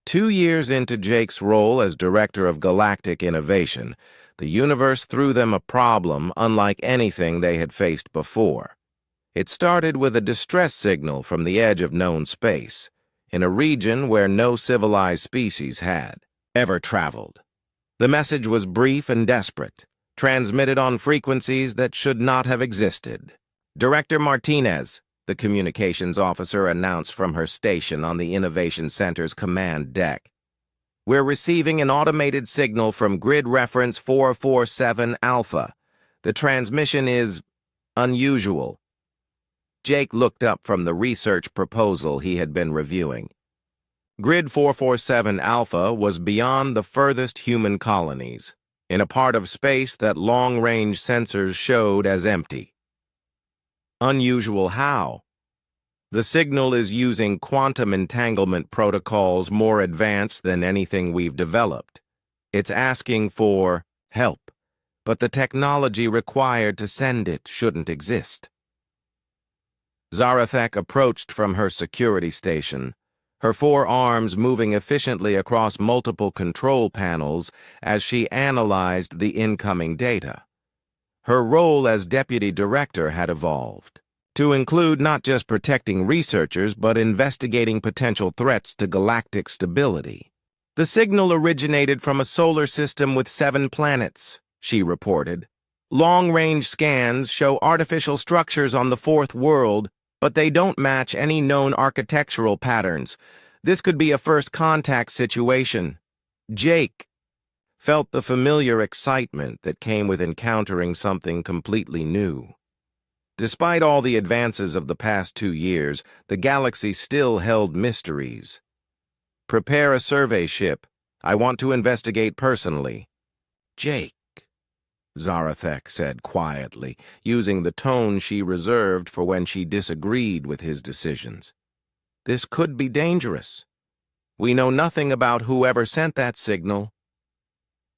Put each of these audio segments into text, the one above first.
2 years into Jake's role as Director of Galactic Innovation, the universe threw them a problem unlike anything they had faced before. It started with a distress signal from the edge of known space, in a region where no civilized species had ever traveled. The message was brief and desperate, transmitted on frequencies that should not have existed. "Director Martinez," the communications officer announced from her station on the Innovation Center's command deck. "We're receiving an automated signal from grid reference 447 Alpha. The transmission is unusual." Jake looked up from the research proposal he had been reviewing. Grid 447 Alpha was beyond the furthest human colonies, in a part of space that long-range sensors showed as empty. Unusual how? The signal is using quantum entanglement protocols more advanced than anything we've developed. It's asking for help, but the technology required to send it shouldn't exist. Zarathek approached from her security station, her 4 arms moving efficiently across multiple control panels as she analyzed the incoming data. Her role as deputy director had evolved to include not just protecting researchers but investigating potential threats to galactic stability. "The signal originated from a solar system with 7 planets," she reported. "Long-range scans show artificial structures on the 4th world, but they don't match any known architectural patterns. This could be a first contact situation." Jake felt the familiar excitement that came with encountering something completely new. Despite all the advances of the past 2 years, the galaxy still held mysteries. "Prepare a survey ship. I want to investigate personally." "Jake," Zarathek said quietly, using the tone she reserved for when she disagreed with his decisions. "This could be dangerous. We know nothing about whoever sent that signal."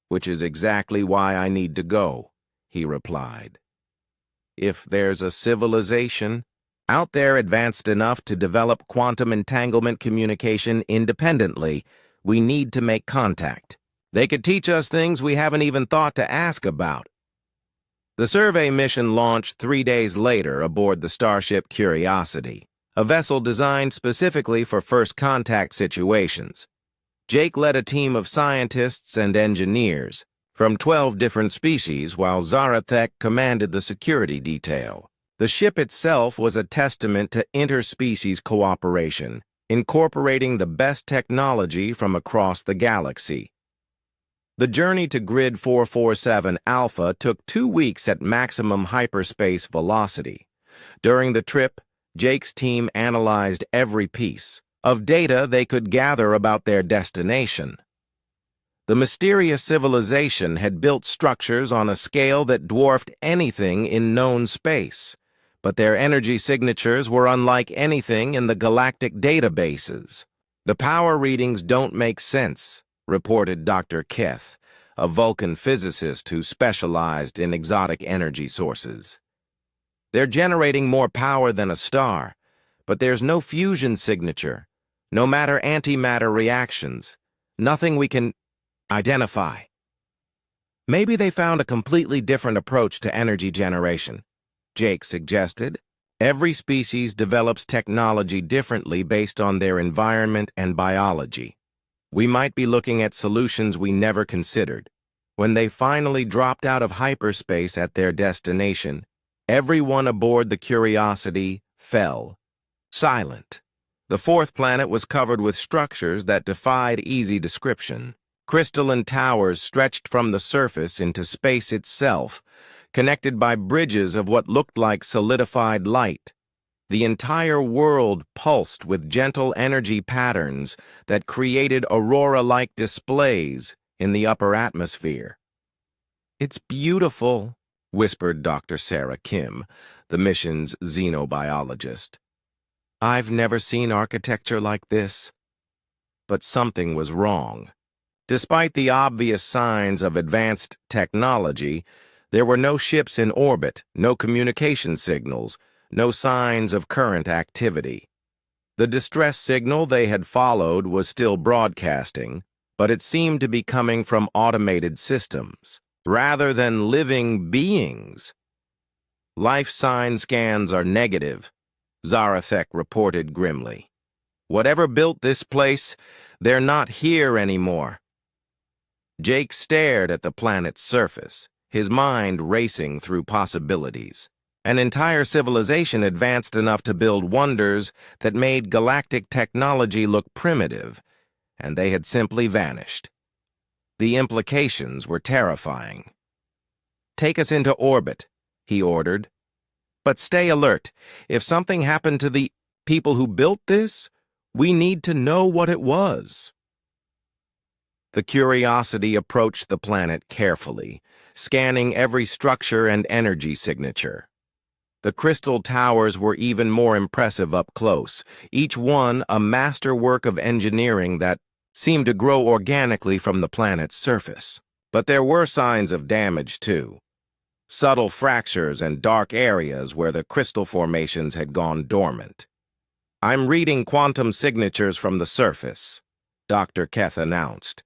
"Which is exactly why I need to go," he replied. "If there's a civilization out there advanced enough to develop quantum entanglement communication independently, we need to make contact. They could teach us things we haven't even thought to ask about." The survey mission launched 3 days later aboard the starship Curiosity, a vessel designed specifically for first contact situations. Jake led a team of scientists and engineers from 12 different species while Zarathek commanded the security detail. The ship itself was a testament to interspecies cooperation, incorporating the best technology from across the galaxy. The journey to Grid 447 Alpha took 2 weeks at maximum hyperspace velocity. During the trip, Jake's team analyzed every piece of data they could gather about their destination. The mysterious civilization had built structures on a scale that dwarfed anything in known space, but their energy signatures were unlike anything in the galactic databases. "The power readings don't make sense," reported Dr. Keth, a Vulcan physicist who specialized in exotic energy sources. "They're generating more power than a star, but there's no fusion signature, no matter-antimatter reactions, nothing we can identify." "Maybe they found a completely different approach to energy generation," Jake suggested. "Every species develops technology differently based on their environment and biology. We might be looking at solutions we never considered." When they finally dropped out of hyperspace at their destination, everyone aboard the Curiosity fell silent. The 4th planet was covered with structures that defied easy description. Crystalline towers stretched from the surface into space itself, connected by bridges of what looked like solidified light. The entire world pulsed with gentle energy patterns that created aurora-like displays in the upper atmosphere. "It's beautiful," whispered Dr. Sarah Kim, the mission's xenobiologist. "I've never seen architecture like this." But something was wrong. Despite the obvious signs of advanced technology, there were no ships in orbit, no communication signals, no signs of current activity. The distress signal they had followed was still broadcasting, but it seemed to be coming from automated systems, rather than living beings. Life sign scans are negative, Zarathek reported grimly. Whatever built this place, they're not here anymore. Jake stared at the planet's surface, his mind racing through possibilities. An entire civilization advanced enough to build wonders that made galactic technology look primitive, and they had simply vanished. The implications were terrifying. "Take us into orbit," he ordered. "But stay alert. If something happened to the people who built this, we need to know what it was." The Curiosity approached the planet carefully, scanning every structure and energy signature. The crystal towers were even more impressive up close, each one a masterwork of engineering that seemed to grow organically from the planet's surface. But there were signs of damage, too. Subtle fractures and dark areas where the crystal formations had gone dormant. "I'm reading quantum signatures from the surface," Dr. Keth announced.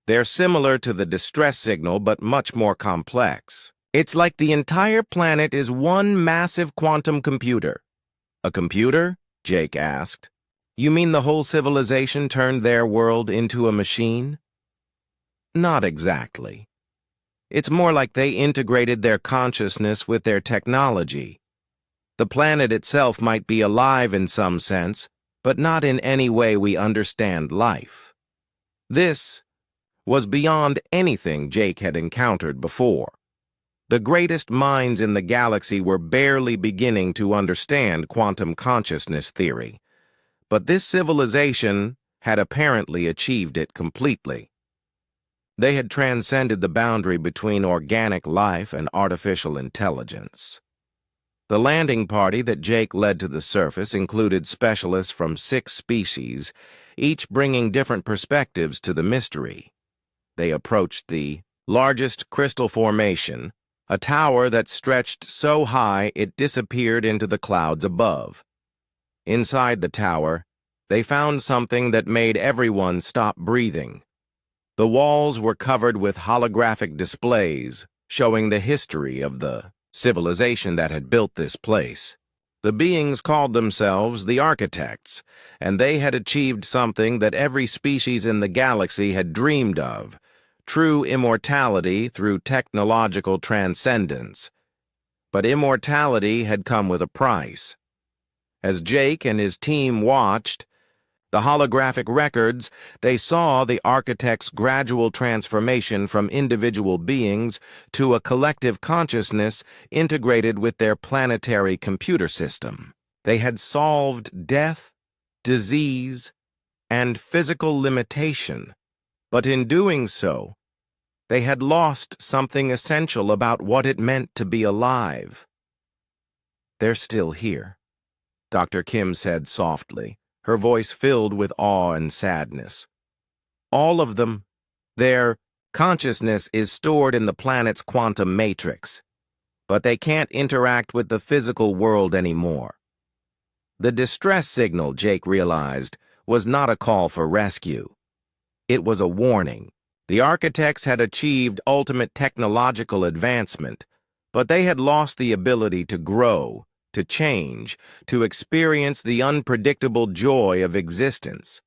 "They're similar to the distress signal, but much more complex. It's like the entire planet is one massive quantum computer." "A computer?" Jake asked. "You mean the whole civilization turned their world into a machine?" "Not exactly. It's more like they integrated their consciousness with their technology. The planet itself might be alive in some sense, but not in any way we understand life. This was beyond anything Jake had encountered before. The greatest minds in the galaxy were barely beginning to understand quantum consciousness theory, but this civilization had apparently achieved it completely. They had transcended the boundary between organic life and artificial intelligence. The landing party that Jake led to the surface included specialists from 6 species, each bringing different perspectives to the mystery. They approached the largest crystal formation, a tower that stretched so high it disappeared into the clouds above. Inside the tower, they found something that made everyone stop breathing. The walls were covered with holographic displays showing the history of the civilization that had built this place. The beings called themselves the Architects, and they had achieved something that every species in the galaxy had dreamed of: true immortality through technological transcendence. But immortality had come with a price. As Jake and his team watched the holographic records, they saw the Architects' gradual transformation from individual beings to a collective consciousness integrated with their planetary computer system. They had solved death, disease, and physical limitation, but in doing so, they had lost something essential about what it meant to be alive. "They're still here," Dr. Kim said softly, her voice filled with awe and sadness. "All of them. Their consciousness is stored in the planet's quantum matrix, but they can't interact with the physical world anymore." The distress signal, Jake realized, was not a call for rescue. It was a warning. The Architects had achieved ultimate technological advancement, but they had lost the ability to grow, to change, to experience the unpredictable joy of existence.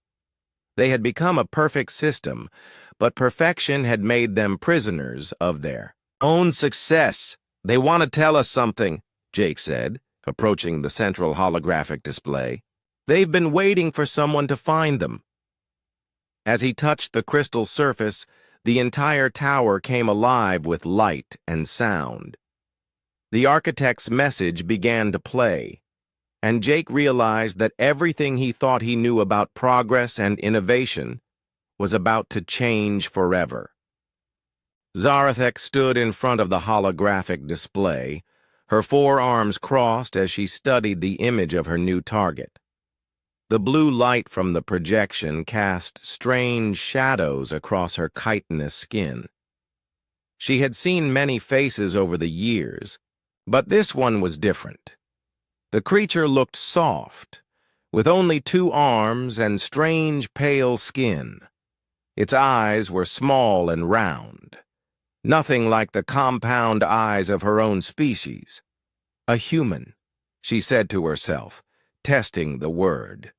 They had become a perfect system, but perfection had made them prisoners of their own success. "They want to tell us something," Jake said, approaching the central holographic display. "They've been waiting for someone to find them." As he touched the crystal surface, the entire tower came alive with light and sound. The Architect's message began to play, and Jake realized that everything he thought he knew about progress and innovation was about to change forever. Zarathek stood in front of the holographic display, her forearms crossed as she studied the image of her new target. The blue light from the projection cast strange shadows across her chitinous skin. She had seen many faces over the years, but this one was different. The creature looked soft, with only 2 arms and strange pale skin. Its eyes were small and round, nothing like the compound eyes of her own species. A human, she said to herself, testing the word.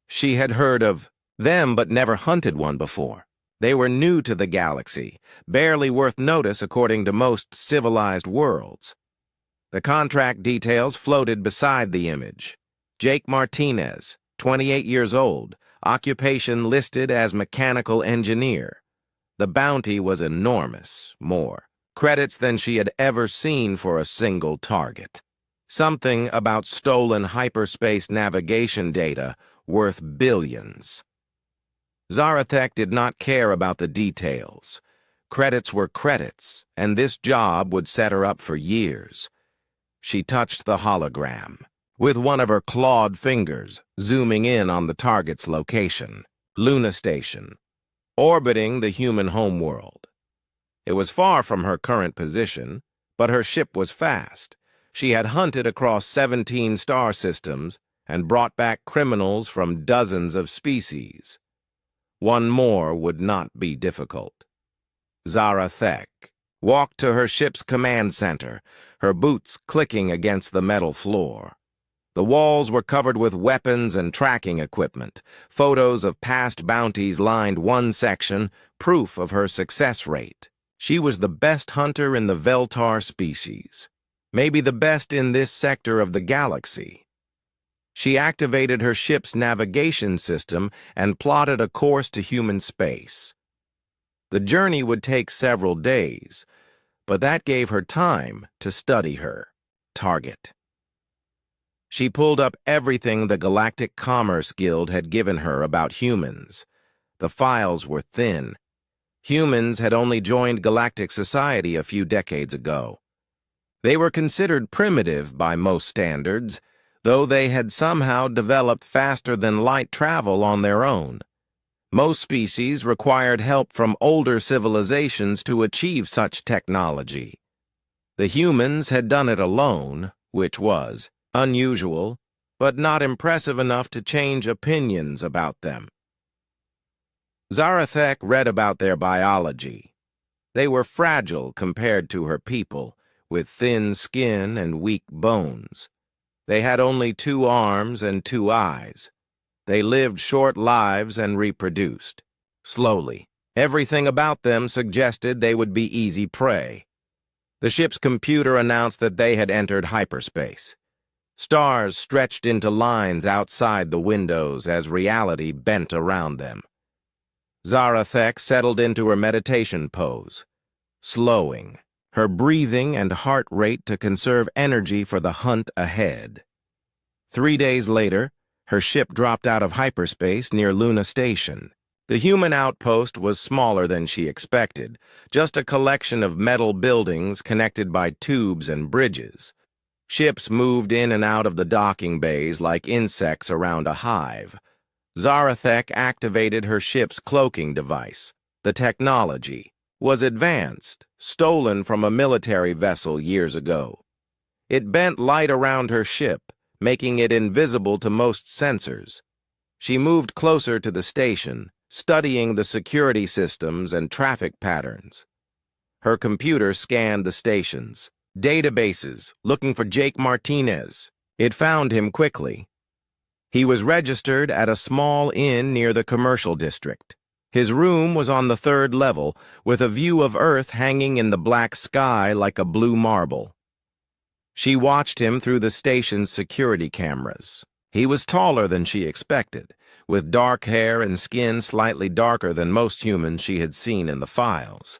She had heard of them but never hunted one before. They were new to the galaxy, barely worth notice according to most civilized worlds. The contract details floated beside the image. Jake Martinez, 28 years old, occupation listed as mechanical engineer. The bounty was enormous, more credits than she had ever seen for a single target. Something about stolen hyperspace navigation data worth billions. Zarathek did not care about the details. Credits were credits, and this job would set her up for years. She touched the hologram, with one of her clawed fingers zooming in on the target's location, Luna Station, orbiting the human homeworld. It was far from her current position, but her ship was fast. She had hunted across 17 star systems and brought back criminals from dozens of species. One more would not be difficult. Zarathek walked to her ship's command center, her boots clicking against the metal floor. The walls were covered with weapons and tracking equipment. Photos of past bounties lined one section, proof of her success rate. She was the best hunter in the Veltar species, maybe the best in this sector of the galaxy. She activated her ship's navigation system and plotted a course to human space. The journey would take several days, but that gave her time to study her target. She pulled up everything the Galactic Commerce Guild had given her about humans. The files were thin. Humans had only joined galactic society a few decades ago. They were considered primitive by most standards, though they had somehow developed faster-than-light travel on their own. Most species required help from older civilizations to achieve such technology. The humans had done it alone, which was unusual, but not impressive enough to change opinions about them. Zarathek read about their biology. They were fragile compared to her people, with thin skin and weak bones. They had only 2 arms and 2 eyes. They lived short lives and reproduced slowly. Everything about them suggested they would be easy prey. The ship's computer announced that they had entered hyperspace. Stars stretched into lines outside the windows as reality bent around them. Zarathek settled into her meditation pose, slowing her breathing and heart rate to conserve energy for the hunt ahead. 3 days later, her ship dropped out of hyperspace near Luna Station. The human outpost was smaller than she expected, just a collection of metal buildings connected by tubes and bridges. Ships moved in and out of the docking bays like insects around a hive. Zarathek activated her ship's cloaking device. The technology was advanced, stolen from a military vessel years ago. It bent light around her ship, making it invisible to most sensors. She moved closer to the station, studying the security systems and traffic patterns. Her computer scanned the stations, databases, looking for Jake Martinez. It found him quickly. He was registered at a small inn near the commercial district. His room was on the 3rd level, with a view of Earth hanging in the black sky like a blue marble. She watched him through the station's security cameras. He was taller than she expected, with dark hair and skin slightly darker than most humans she had seen in the files.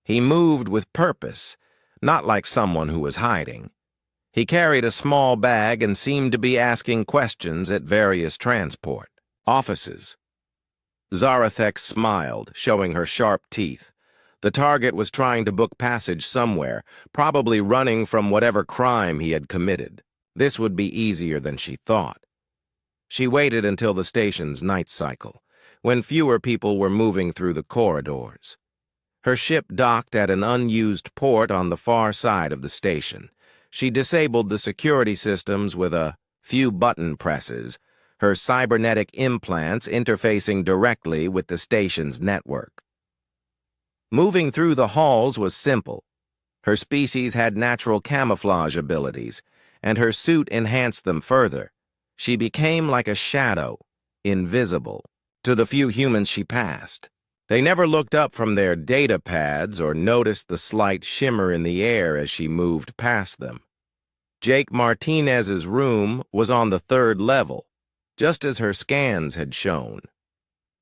He moved with purpose, not like someone who was hiding. He carried a small bag and seemed to be asking questions at various transport offices. Zarathek smiled, showing her sharp teeth. The target was trying to book passage somewhere, probably running from whatever crime he had committed. This would be easier than she thought. She waited until the station's night cycle, when fewer people were moving through the corridors. Her ship docked at an unused port on the far side of the station. She disabled the security systems with a few button presses. her cybernetic implants interfacing directly with the station's network. Moving through the halls was simple. Her species had natural camouflage abilities, and her suit enhanced them further. She became like a shadow, invisible, to the few humans she passed. They never looked up from their data pads or noticed the slight shimmer in the air as she moved past them. Jake Martinez's room was on the 3rd level, just as her scans had shown.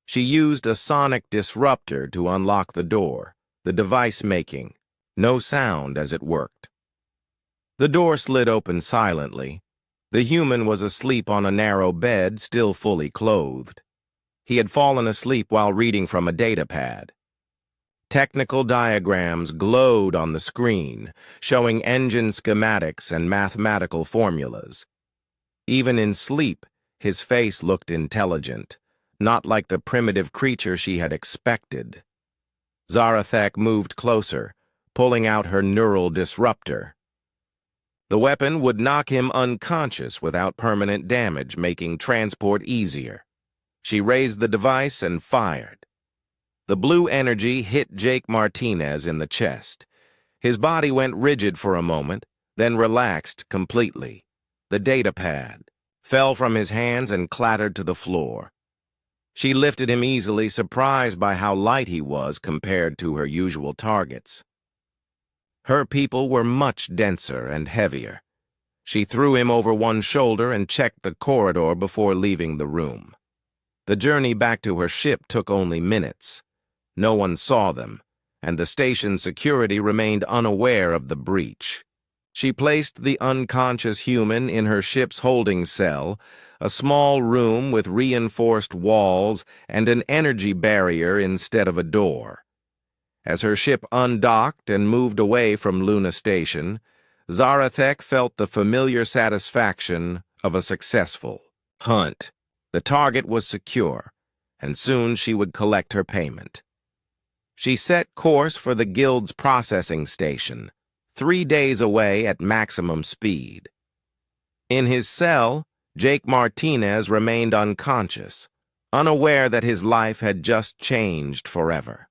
She used a sonic disruptor to unlock the door, the device making no sound as it worked. The door slid open silently. The human was asleep on a narrow bed, still fully clothed. He had fallen asleep while reading from a datapad. Technical diagrams glowed on the screen, showing engine schematics and mathematical formulas. Even in sleep, his face looked intelligent, not like the primitive creature she had expected. Zarathek moved closer, pulling out her neural disruptor. The weapon would knock him unconscious without permanent damage, making transport easier. She raised the device and fired. The blue energy hit Jake Martinez in the chest. His body went rigid for a moment, then relaxed completely. The datapad fell from his hands and clattered to the floor. She lifted him easily, surprised by how light he was compared to her usual targets. Her people were much denser and heavier. She threw him over one shoulder and checked the corridor before leaving the room. The journey back to her ship took only minutes. No one saw them, and the station security remained unaware of the breach. She placed the unconscious human in her ship's holding cell, a small room with reinforced walls and an energy barrier instead of a door. As her ship undocked and moved away from Luna Station, Zarathek felt the familiar satisfaction of a successful hunt. The target was secure, and soon she would collect her payment. She set course for the Guild's processing station, 3 days away at maximum speed. In his cell, Jake Martinez remained unconscious, unaware that his life had just changed forever.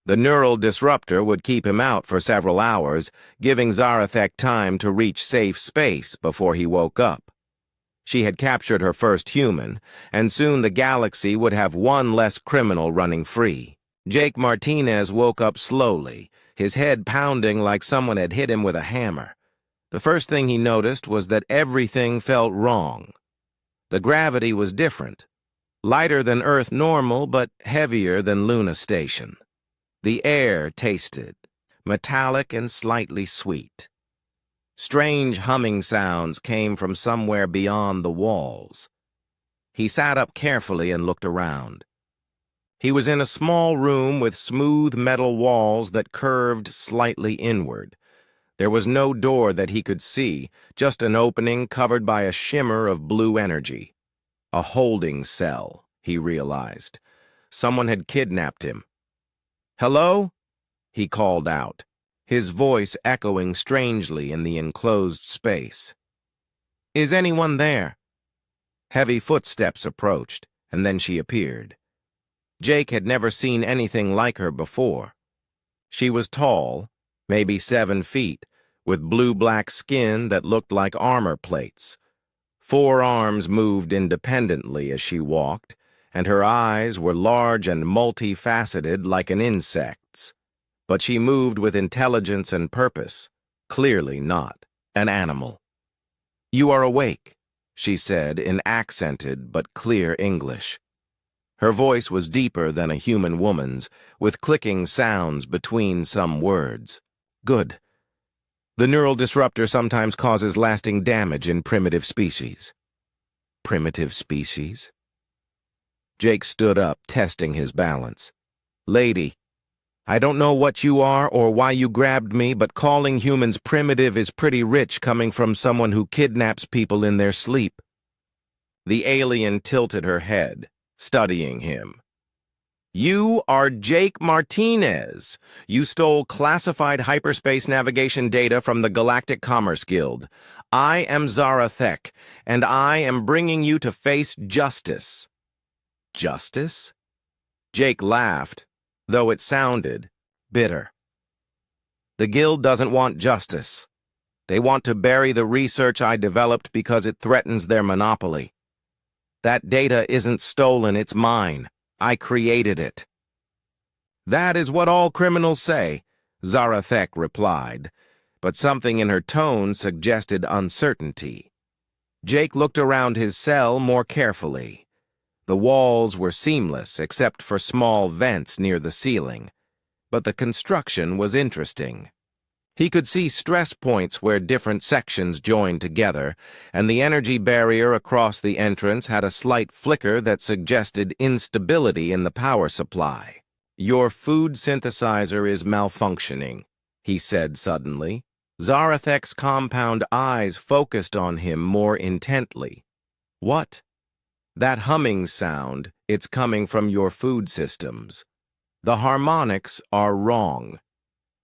The neural disruptor would keep him out for several hours, giving Zarathek time to reach safe space before he woke up. She had captured her first human, and soon the galaxy would have one less criminal running free. Jake Martinez woke up slowly, his head pounding like someone had hit him with a hammer. The first thing he noticed was that everything felt wrong. The gravity was different, lighter than Earth normal, but heavier than Luna Station. The air tasted metallic and slightly sweet. Strange humming sounds came from somewhere beyond the walls. He sat up carefully and looked around. He was in a small room with smooth metal walls that curved slightly inward. There was no door that he could see, just an opening covered by a shimmer of blue energy. A holding cell, he realized. Someone had kidnapped him. "Hello?" he called out, his voice echoing strangely in the enclosed space. "Is anyone there?" Heavy footsteps approached, and then she appeared. Jake had never seen anything like her before. She was tall, maybe 7 feet, with blue-black skin that looked like armor plates. 4 arms moved independently as she walked, and her eyes were large and multifaceted like an insect's. But she moved with intelligence and purpose, clearly not an animal. "You are awake," she said in accented but clear English. Her voice was deeper than a human woman's, with clicking sounds between some words. "Good. The neural disruptor sometimes causes lasting damage in primitive species." "Primitive species?" Jake stood up, testing his balance. "Lady, I don't know what you are or why you grabbed me, but calling humans primitive is pretty rich coming from someone who kidnaps people in their sleep." The alien tilted her head, studying him. "You are Jake Martinez. You stole classified hyperspace navigation data from the Galactic Commerce Guild. I am Zarathek, and I am bringing you to face justice." Justice? Jake laughed, though it sounded bitter. "The Guild doesn't want justice. They want to bury the research I developed because it threatens their monopoly. That data isn't stolen, it's mine. I created it." "That is what all criminals say," Zarathek replied, but something in her tone suggested uncertainty. Jake looked around his cell more carefully. The walls were seamless except for small vents near the ceiling, but the construction was interesting. He could see stress points where different sections joined together, and the energy barrier across the entrance had a slight flicker that suggested instability in the power supply. "Your food synthesizer is malfunctioning," he said suddenly. Zarathek's compound eyes focused on him more intently. "What?" "That humming sound, it's coming from your food systems. The harmonics are wrong.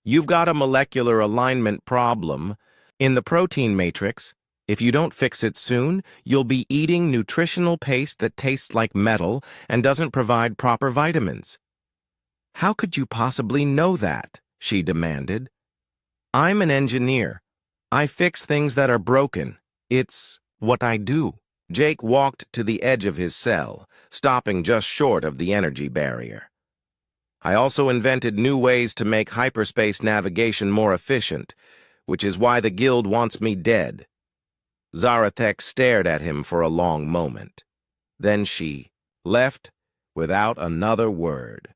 You've got a molecular alignment problem in the protein matrix. If you don't fix it soon, you'll be eating nutritional paste that tastes like metal and doesn't provide proper vitamins." "How could you possibly know that?" she demanded. "I'm an engineer. I fix things that are broken. It's what I do." Jake walked to the edge of his cell, stopping just short of the energy barrier. "I also invented new ways to make hyperspace navigation more efficient, which is why the Guild wants me dead." Zarathek stared at him for a long moment. Then she left without another word.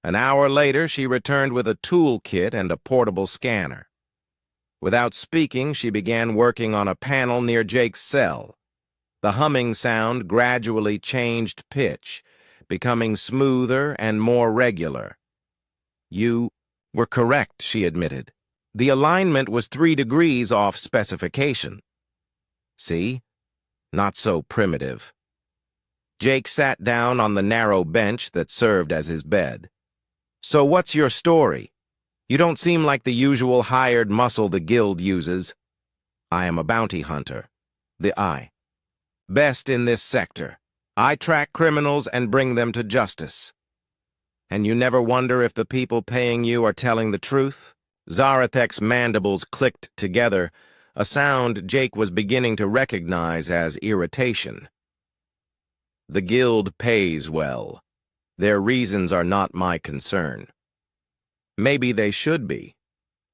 An hour later, she returned with a toolkit and a portable scanner. Without speaking, she began working on a panel near Jake's cell. The humming sound gradually changed pitch, becoming smoother and more regular. "You were correct," she admitted. "The alignment was 3 degrees off specification." "See? Not so primitive." Jake sat down on the narrow bench that served as his bed. "So what's your story? You don't seem like the usual hired muscle the Guild uses." "I am a bounty hunter. Best in this sector. I track criminals and bring them to justice." "And you never wonder if the people paying you are telling the truth?" Zarathek's mandibles clicked together, a sound Jake was beginning to recognize as irritation. "The Guild pays well. Their reasons are not my concern." Maybe they should be.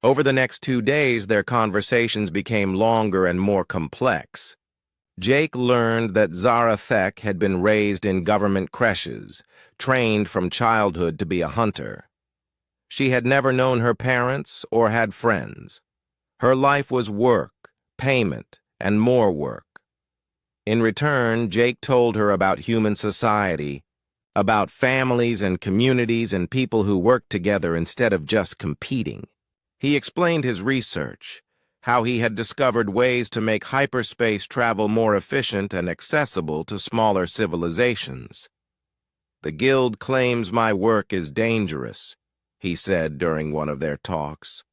Over the next 2 days, their conversations became longer and more complex. Jake learned that Zarathek had been raised in government creches, trained from childhood to be a hunter. She had never known her parents or had friends. Her life was work, payment, and more work. In return, Jake told her about human society, about families and communities and people who worked together instead of just competing. He explained his research, how he had discovered ways to make hyperspace travel more efficient and accessible to smaller civilizations. "The Guild claims my work is dangerous," he said during one of their talks.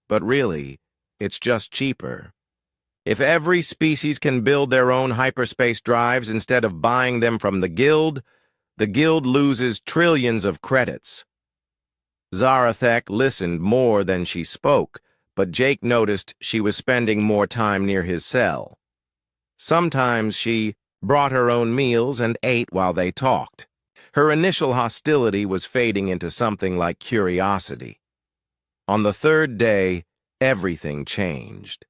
"But really, it's just cheaper. If every species can build their own hyperspace drives instead of buying them from the Guild loses trillions of credits." Zarathek listened more than she spoke, but Jake noticed she was spending more time near his cell. Sometimes she brought her own meals and ate while they talked. Her initial hostility was fading into something like curiosity. On the 3rd day, everything changed.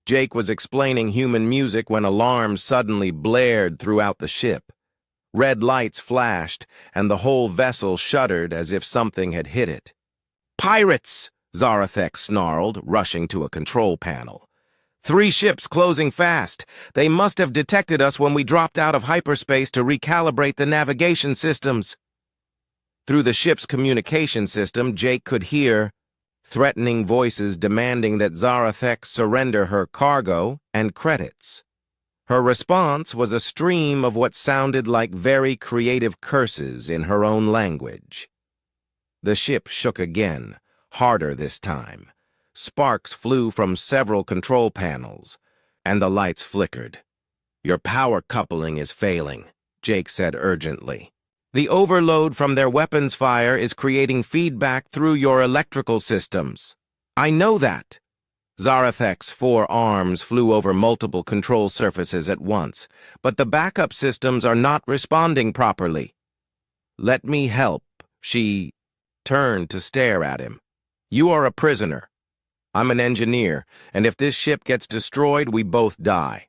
Jake was explaining human music when alarms suddenly blared throughout the ship. Red lights flashed, and the whole vessel shuddered as if something had hit it. "Pirates!" Zarathek snarled, rushing to a control panel. 3 ships closing fast. They must have detected us when we dropped out of hyperspace to recalibrate the navigation systems." Through the ship's communication system, Jake could hear threatening voices demanding that Zarathek surrender her cargo and credits. Her response was a stream of what sounded like very creative curses in her own language. The ship shook again, harder this time. Sparks flew from several control panels, and the lights flickered. "Your power coupling is failing," Jake said urgently. "The overload from their weapons fire is creating feedback through your electrical systems." "I know that." Zarathek's 4 arms flew over multiple control surfaces at once, but the backup systems are not responding properly. "Let me help." She turned to stare at him. "You are a prisoner. I'm an engineer, and if this ship gets destroyed, we both die.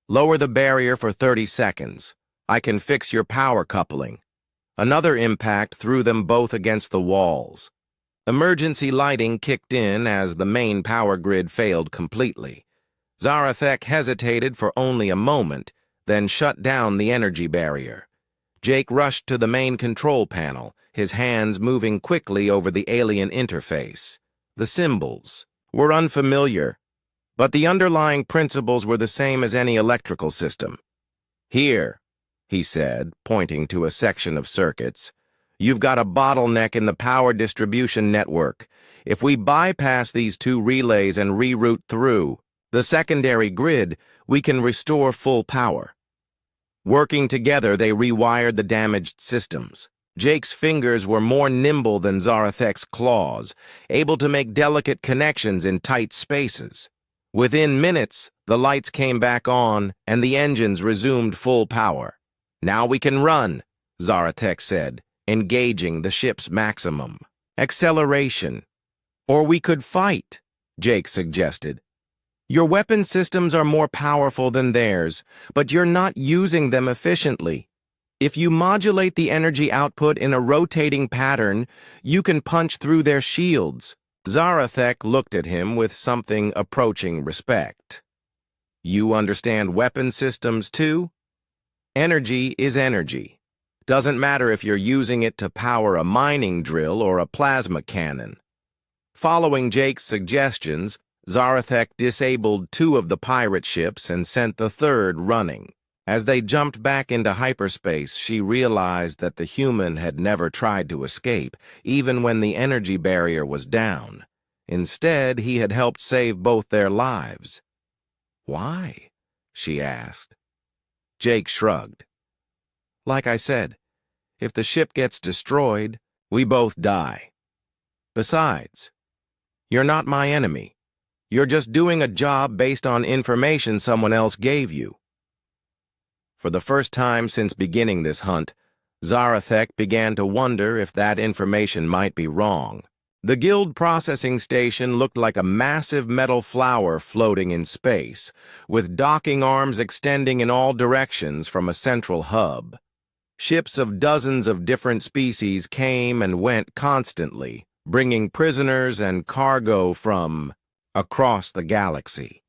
Lower the barrier for 30 seconds. I can fix your power coupling." Another impact threw them both against the walls. Emergency lighting kicked in as the main power grid failed completely. Zarathek hesitated for only a moment, then shut down the energy barrier. Jake rushed to the main control panel, his hands moving quickly over the alien interface. The symbols were unfamiliar, but the underlying principles were the same as any electrical system. "Here," he said, pointing to a section of circuits. "You've got a bottleneck in the power distribution network. If we bypass these 2 relays and reroute through the secondary grid, we can restore full power." Working together, they rewired the damaged systems. Jake's fingers were more nimble than Zarathek's claws, able to make delicate connections in tight spaces. Within minutes, the lights came back on, and the engines resumed full power. "Now we can run," Zarathek said, engaging the ship's maximum acceleration. "Or we could fight," Jake suggested. "Your weapon systems are more powerful than theirs, but you're not using them efficiently. If you modulate the energy output in a rotating pattern, you can punch through their shields." Zarathek looked at him with something approaching respect. "You understand weapon systems too? Energy is energy. Doesn't matter if you're using it to power a mining drill or a plasma cannon." Following Jake's suggestions, Zarathek disabled 2 of the pirate ships and sent the 3rd running. As they jumped back into hyperspace, she realized that the human had never tried to escape, even when the energy barrier was down. Instead, he had helped save both their lives. "Why?" she asked. Jake shrugged. "Like I said, if the ship gets destroyed, we both die. Besides, you're not my enemy. You're just doing a job based on information someone else gave you." For the first time since beginning this hunt, Zarathek began to wonder if that information might be wrong. The guild processing station looked like a massive metal flower floating in space, with docking arms extending in all directions from a central hub. Ships of dozens of different species came and went constantly, bringing prisoners and cargo from across the galaxy.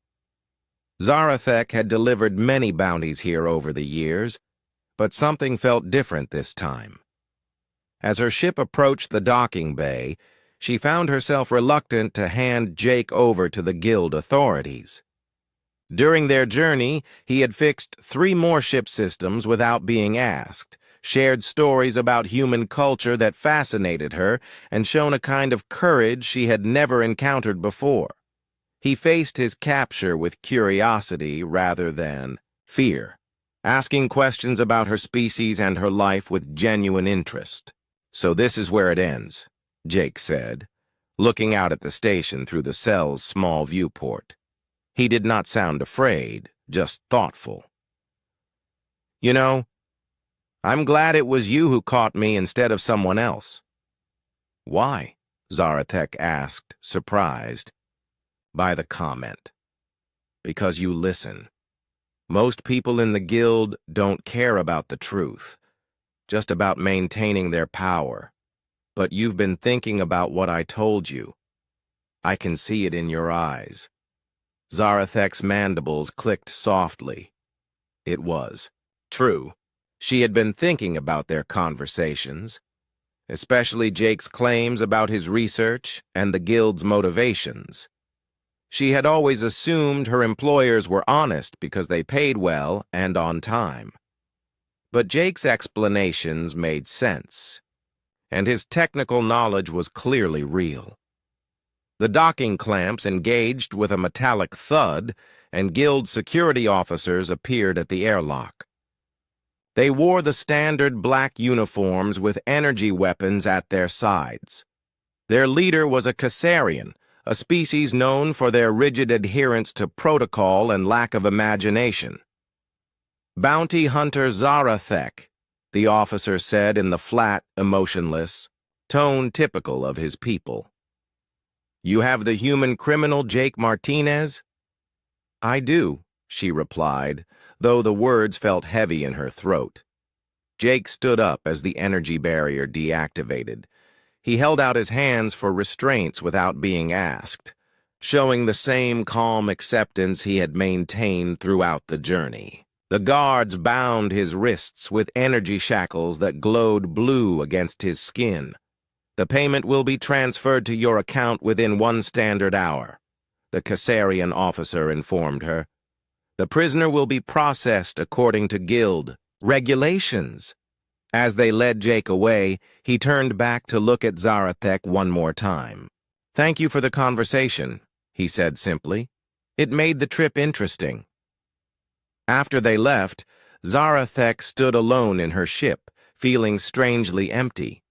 Zarathek had delivered many bounties here over the years, but something felt different this time. As her ship approached the docking bay, she found herself reluctant to hand Jake over to the guild authorities. During their journey, he had fixed 3 more ship systems without being asked, shared stories about human culture that fascinated her, and shown a kind of courage she had never encountered before. He faced his capture with curiosity rather than fear, asking questions about her species and her life with genuine interest. "So this is where it ends," Jake said, looking out at the station through the cell's small viewport. He did not sound afraid, just thoughtful. "You know, I'm glad it was you who caught me instead of someone else." "Why?" Zarathek asked, surprised by the comment. "Because you listen. Most people in the guild don't care about the truth, just about maintaining their power. But you've been thinking about what I told you. I can see it in your eyes." Zarathek's mandibles clicked softly. It was true. She had been thinking about their conversations, especially Jake's claims about his research and the guild's motivations. She had always assumed her employers were honest because they paid well and on time. But Jake's explanations made sense, and his technical knowledge was clearly real. The docking clamps engaged with a metallic thud, and guild security officers appeared at the airlock. They wore the standard black uniforms with energy weapons at their sides. Their leader was a Caesarian, a species known for their rigid adherence to protocol and lack of imagination. "Bounty Hunter Zarathek," the officer said in the flat, emotionless tone typical of his people. "You have the human criminal Jake Martinez?" "I do," she replied, though the words felt heavy in her throat. Jake stood up as the energy barrier deactivated. He held out his hands for restraints without being asked, showing the same calm acceptance he had maintained throughout the journey. The guards bound his wrists with energy shackles that glowed blue against his skin. "The payment will be transferred to your account within 1 standard hour," the Caesarian officer informed her. "The prisoner will be processed according to guild regulations." As they led Jake away, he turned back to look at Zarathek one more time. "Thank you for the conversation," he said simply. "It made the trip interesting." After they left, Zarathek stood alone in her ship, feeling strangely empty.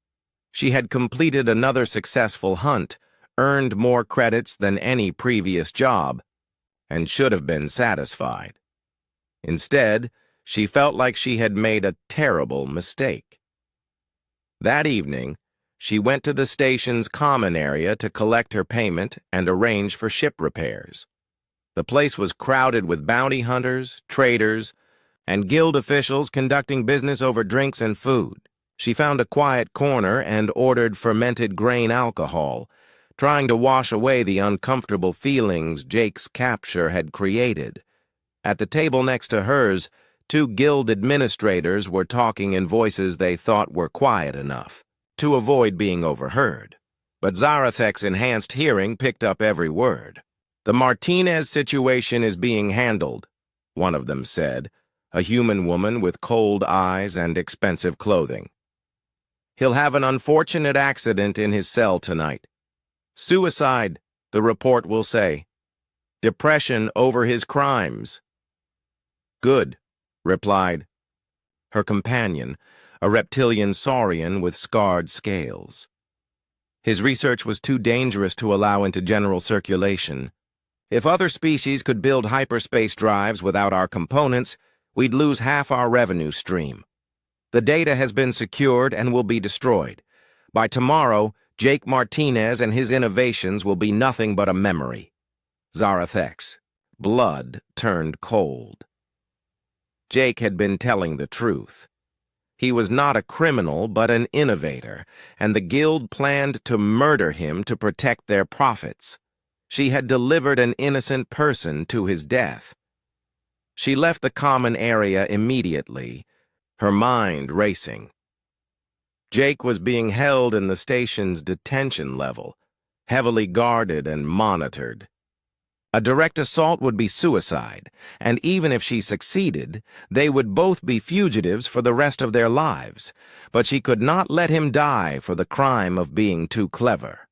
She had completed another successful hunt, earned more credits than any previous job, and should have been satisfied. Instead, she felt like she had made a terrible mistake. That evening, she went to the station's common area to collect her payment and arrange for ship repairs. The place was crowded with bounty hunters, traders, and guild officials conducting business over drinks and food. She found a quiet corner and ordered fermented grain alcohol, trying to wash away the uncomfortable feelings Jake's capture had created. At the table next to hers, 2 guild administrators were talking in voices they thought were quiet enough to avoid being overheard. But Zarathek's enhanced hearing picked up every word. "The Martinez situation is being handled," one of them said, a human woman with cold eyes and expensive clothing. "He'll have an unfortunate accident in his cell tonight. Suicide, the report will say. Depression over his crimes." "Good," replied her companion, a reptilian saurian with scarred scales. "His research was too dangerous to allow into general circulation. If other species could build hyperspace drives without our components, we'd lose half our revenue stream. The data has been secured and will be destroyed. By tomorrow, Jake Martinez and his innovations will be nothing but a memory." Zarathek's blood turned cold. Jake had been telling the truth. He was not a criminal, but an innovator, and the guild planned to murder him to protect their profits. She had delivered an innocent person to his death. She left the common area immediately, her mind racing. Jake was being held in the station's detention level, heavily guarded and monitored. A direct assault would be suicide, and even if she succeeded, they would both be fugitives for the rest of their lives, but she could not let him die for the crime of being too clever.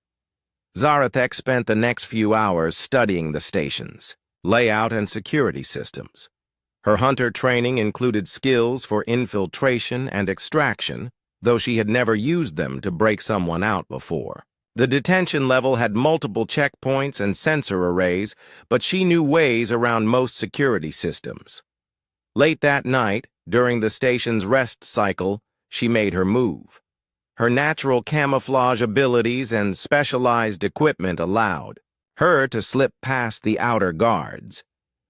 Zarathek spent the next few hours studying the stations, layout, and security systems. Her hunter training included skills for infiltration and extraction, though she had never used them to break someone out before. The detention level had multiple checkpoints and sensor arrays, but she knew ways around most security systems. Late that night, during the station's rest cycle, she made her move. Her natural camouflage abilities and specialized equipment allowed her to slip past the outer guards.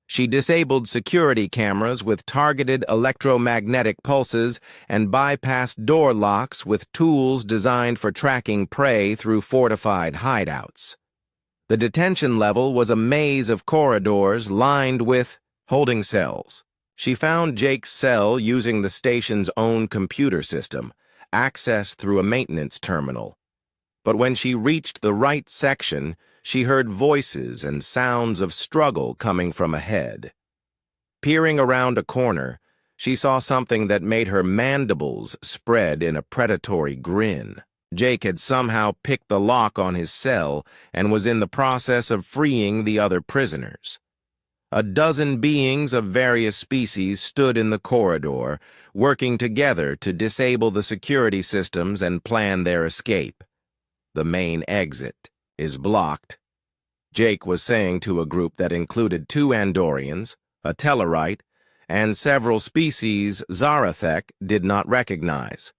She disabled security cameras with targeted electromagnetic pulses and bypassed door locks with tools designed for tracking prey through fortified hideouts. The detention level was a maze of corridors lined with holding cells. She found Jake's cell using the station's own computer system, accessed through a maintenance terminal. But when she reached the right section, she heard voices and sounds of struggle coming from ahead. Peering around a corner, she saw something that made her mandibles spread in a predatory grin. Jake had somehow picked the lock on his cell and was in the process of freeing the other prisoners. A dozen beings of various species stood in the corridor, working together to disable the security systems and plan their escape. The main exit is blocked. Jake was saying to a group that included 2 Andorians, a Tellarite, and several species Zarathek did not recognize.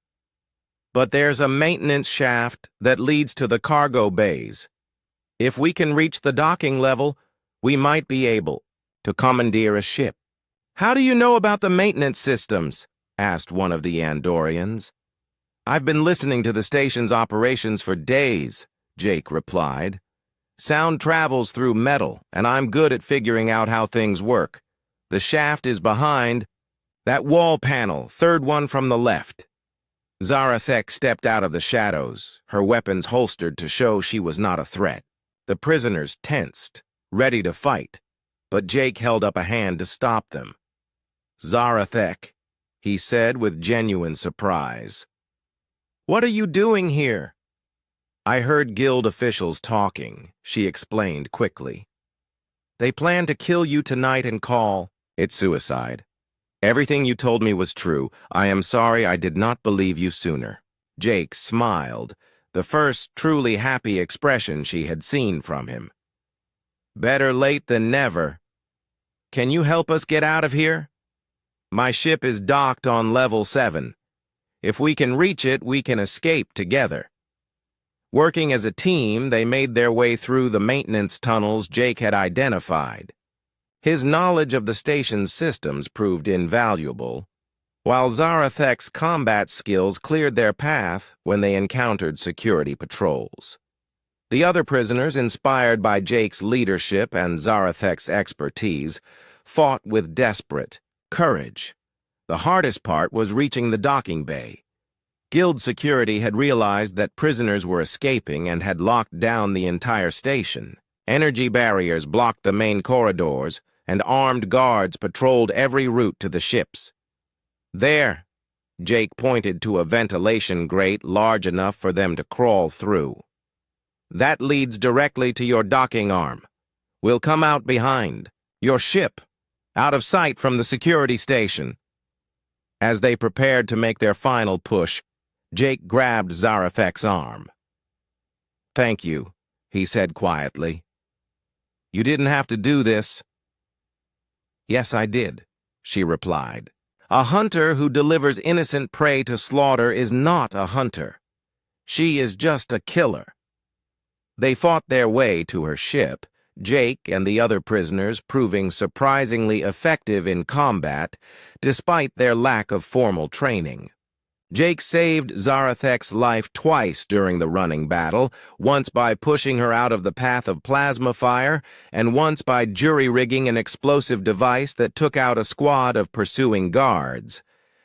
But there's a maintenance shaft that leads to the cargo bays. If we can reach the docking level, we might be able to commandeer a ship. "How do you know about the maintenance systems?" asked one of the Andorians. "I've been listening to the station's operations for days," Jake replied. "Sound travels through metal, and I'm good at figuring out how things work. The shaft is behind that wall panel, 3rd one from the left." Zarathek stepped out of the shadows, her weapons holstered to show she was not a threat. The prisoners tensed, ready to fight, but Jake held up a hand to stop them. "Zarathek," he said with genuine surprise. "What are you doing here?" "I heard guild officials talking," she explained quickly. "They plan to kill you tonight and call it suicide. Everything you told me was true. I am sorry I did not believe you sooner." Jake smiled, the first truly happy expression she had seen from him. "Better late than never. Can you help us get out of here? My ship is docked on level 7. If we can reach it, we can escape together." Working as a team, they made their way through the maintenance tunnels Jake had identified. His knowledge of the station's systems proved invaluable, while Zarathek's combat skills cleared their path when they encountered security patrols. The other prisoners, inspired by Jake's leadership and Zarathek's expertise, fought with desperate courage. The hardest part was reaching the docking bay. Guild security had realized that prisoners were escaping and had locked down the entire station. Energy barriers blocked the main corridors, and armed guards patrolled every route to the ships. "There," Jake pointed to a ventilation grate large enough for them to crawl through. "That leads directly to your docking arm. We'll come out behind your ship, out of sight from the security station." As they prepared to make their final push, Jake grabbed Zarathek's arm. "Thank you," he said quietly. "You didn't have to do this." "Yes, I did," she replied. "A hunter who delivers innocent prey to slaughter is not a hunter. She is just a killer." They fought their way to her ship, Jake and the other prisoners proving surprisingly effective in combat despite their lack of formal training. Jake saved Zarathek's life twice during the running battle, once by pushing her out of the path of plasma fire, and once by jury-rigging an explosive device that took out a squad of pursuing guards,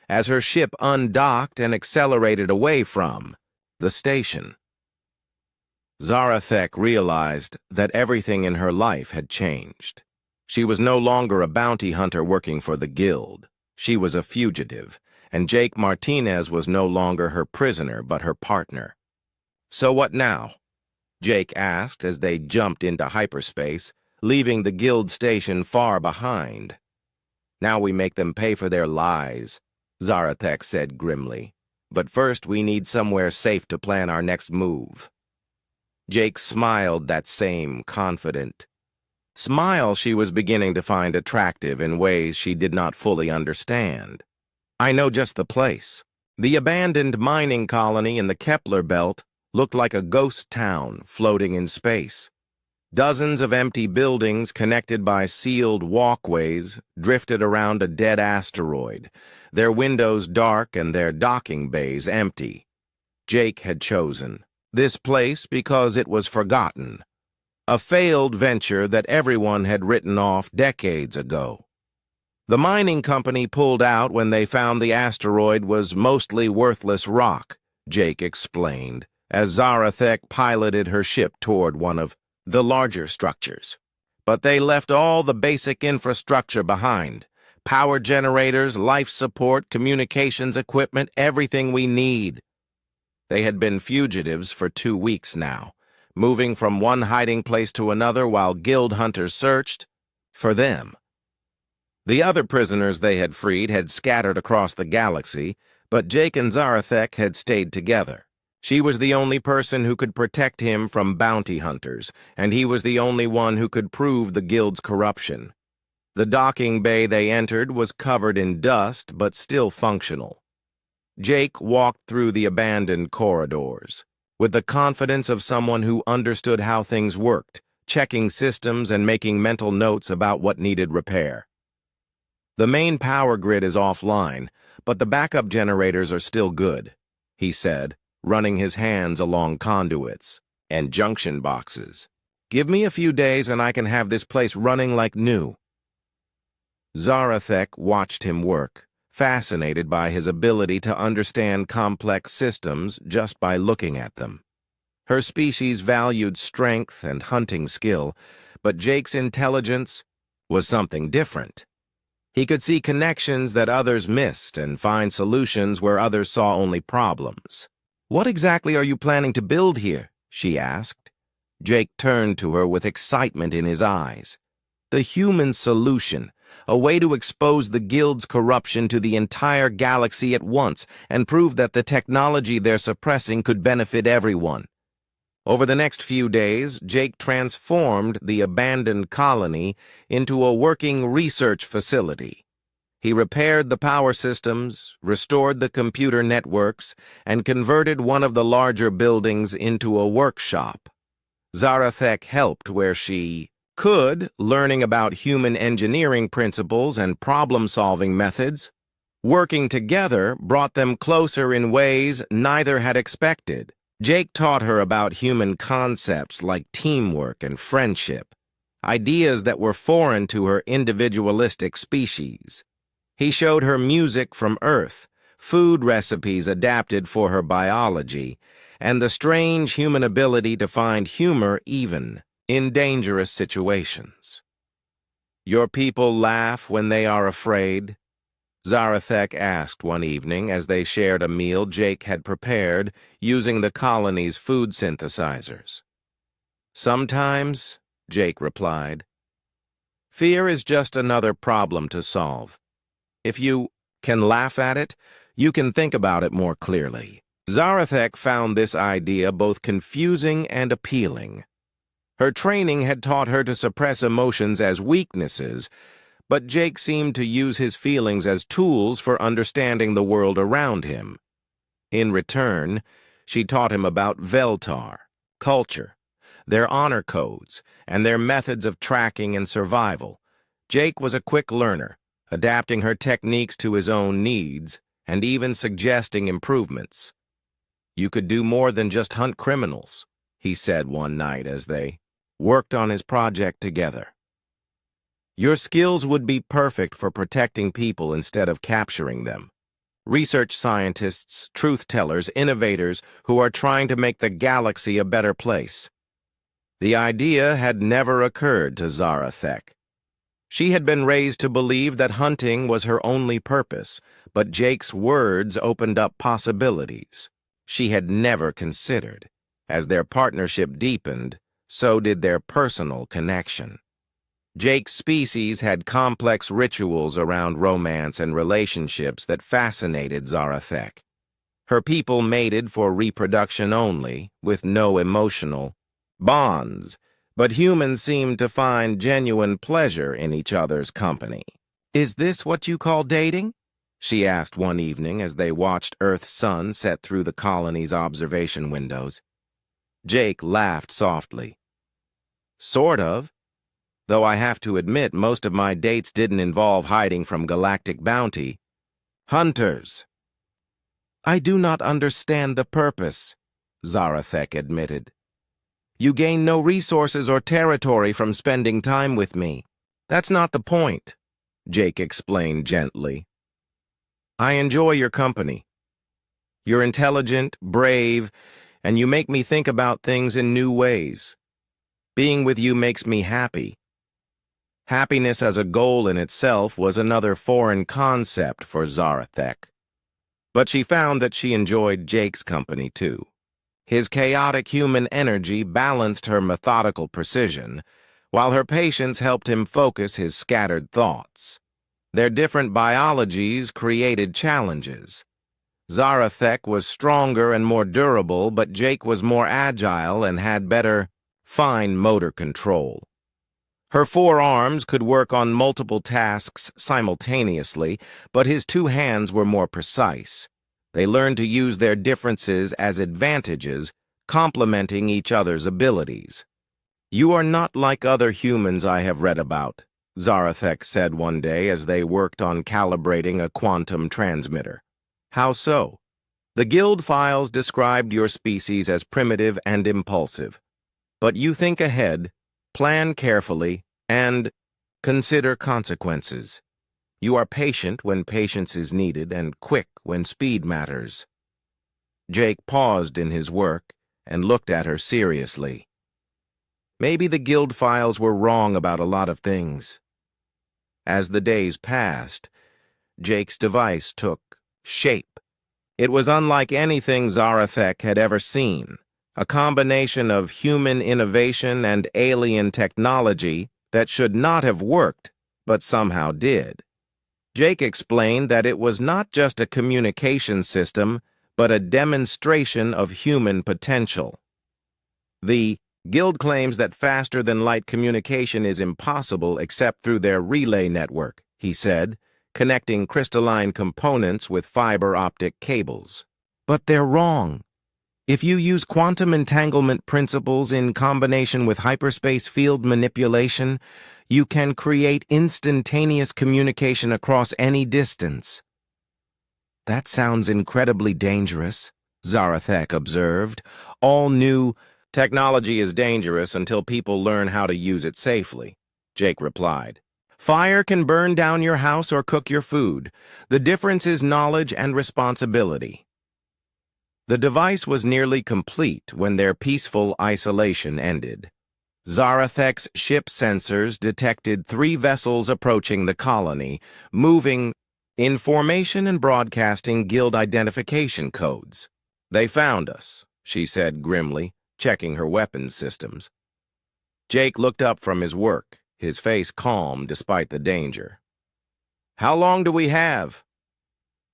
as her ship undocked and accelerated away from the station. Zarathek realized that everything in her life had changed. She was no longer a bounty hunter working for the guild. She was a fugitive, and Jake Martinez was no longer her prisoner but her partner. "So what now?" Jake asked as they jumped into hyperspace, leaving the guild station far behind. "Now we make them pay for their lies," Zarathek said grimly. "But first we need somewhere safe to plan our next move." Jake smiled, that same confident smile she was beginning to find attractive in ways she did not fully understand. "I know just the place." The abandoned mining colony in the Kepler belt looked like a ghost town floating in space. Dozens of empty buildings connected by sealed walkways drifted around a dead asteroid, their windows dark and their docking bays empty. Jake had chosen this place because it was forgotten, a failed venture that everyone had written off decades ago. The mining company pulled out when they found the asteroid was mostly worthless rock, Jake explained, as Zarathek piloted her ship toward one of the larger structures. But they left all the basic infrastructure behind: power generators, life support, communications equipment, everything we need. They had been fugitives for 2 weeks now, moving from one hiding place to another while guild hunters searched for them. The other prisoners they had freed had scattered across the galaxy, but Jake and Zarathek had stayed together. She was the only person who could protect him from bounty hunters, and he was the only one who could prove the guild's corruption. The docking bay they entered was covered in dust, but still functional. Jake walked through the abandoned corridors, with the confidence of someone who understood how things worked, checking systems and making mental notes about what needed repair. The main power grid is offline, but the backup generators are still good, he said, running his hands along conduits and junction boxes. Give me a few days and I can have this place running like new. Zarathek watched him work, fascinated by his ability to understand complex systems just by looking at them. Her species valued strength and hunting skill, but Jake's intelligence was something different. He could see connections that others missed and find solutions where others saw only problems. "What exactly are you planning to build here?" she asked. Jake turned to her with excitement in his eyes. "The human solution. A way to expose the guild's corruption to the entire galaxy at once and prove that the technology they're suppressing could benefit everyone." Over the next few days, Jake transformed the abandoned colony into a working research facility. He repaired the power systems, restored the computer networks, and converted one of the larger buildings into a workshop. Zarathek helped where she could, learning about human engineering principles and problem-solving methods. Working together brought them closer in ways neither had expected. Jake taught her about human concepts like teamwork and friendship, ideas that were foreign to her individualistic species. He showed her music from Earth, food recipes adapted for her biology, and the strange human ability to find humor even in dangerous situations. "Your people laugh when they are afraid?" Zarathek asked one evening as they shared a meal Jake had prepared using the colony's food synthesizers. "Sometimes," Jake replied. "Fear is just another problem to solve. If you can laugh at it, you can think about it more clearly." Zarathek found this idea both confusing and appealing. Her training had taught her to suppress emotions as weaknesses, but Jake seemed to use his feelings as tools for understanding the world around him. In return, she taught him about Veltar, culture, their honor codes, and their methods of tracking and survival. Jake was a quick learner, adapting her techniques to his own needs and even suggesting improvements. "You could do more than just hunt criminals," he said one night as they worked on his project together. "Your skills would be perfect for protecting people instead of capturing them. Research scientists, truth-tellers, innovators who are trying to make the galaxy a better place." The idea had never occurred to Zarathek. She had been raised to believe that hunting was her only purpose, but Jake's words opened up possibilities she had never considered. As their partnership deepened, so did their personal connection. Jake's species had complex rituals around romance and relationships that fascinated Zarathek. Her people mated for reproduction only, with no emotional bonds, but humans seemed to find genuine pleasure in each other's company. "Is this what you call dating?" she asked one evening as they watched Earth's sun set through the colony's observation windows. Jake laughed softly. "Sort of. Though I have to admit most of my dates didn't involve hiding from galactic bounty hunters." "I do not understand the purpose," Zarathek admitted. "You gain no resources or territory from spending time with me. That's not the point," Jake explained gently. "I enjoy your company. You're intelligent, brave, and you make me think about things in new ways. Being with you makes me happy." Happiness as a goal in itself was another foreign concept for Zarathek. But she found that she enjoyed Jake's company too. His chaotic human energy balanced her methodical precision, while her patience helped him focus his scattered thoughts. Their different biologies created challenges. Zarathek was stronger and more durable, but Jake was more agile and had better, fine motor control. Her forearms could work on multiple tasks simultaneously, but his two hands were more precise. They learned to use their differences as advantages, complementing each other's abilities. "You are not like other humans I have read about," Zarathek said one day as they worked on calibrating a quantum transmitter. "How so?" "The guild files described your species as primitive and impulsive. But you think ahead, plan carefully, and consider consequences. You are patient when patience is needed and quick when speed matters." Jake paused in his work and looked at her seriously. Maybe the guild files were wrong about a lot of things. As the days passed, Jake's device took shape. It was unlike anything Zarathek had ever seen, a combination of human innovation and alien technology that should not have worked, but somehow did. Jake explained that it was not just a communication system, but a demonstration of human potential. "The Guild claims that faster-than-light communication is impossible except through their relay network," he said, connecting crystalline components with fiber optic cables. "But they're wrong. If you use quantum entanglement principles in combination with hyperspace field manipulation, you can create instantaneous communication across any distance." "That sounds incredibly dangerous," Zarathek observed. "All new technology is dangerous until people learn how to use it safely," Jake replied. "Fire can burn down your house or cook your food. The difference is knowledge and responsibility." The device was nearly complete when their peaceful isolation ended. Zarathek's ship sensors detected 3 vessels approaching the colony, moving in formation and broadcasting guild identification codes. "They found us," she said grimly, checking her weapons systems. Jake looked up from his work, his face calm despite the danger. "How long do we have?"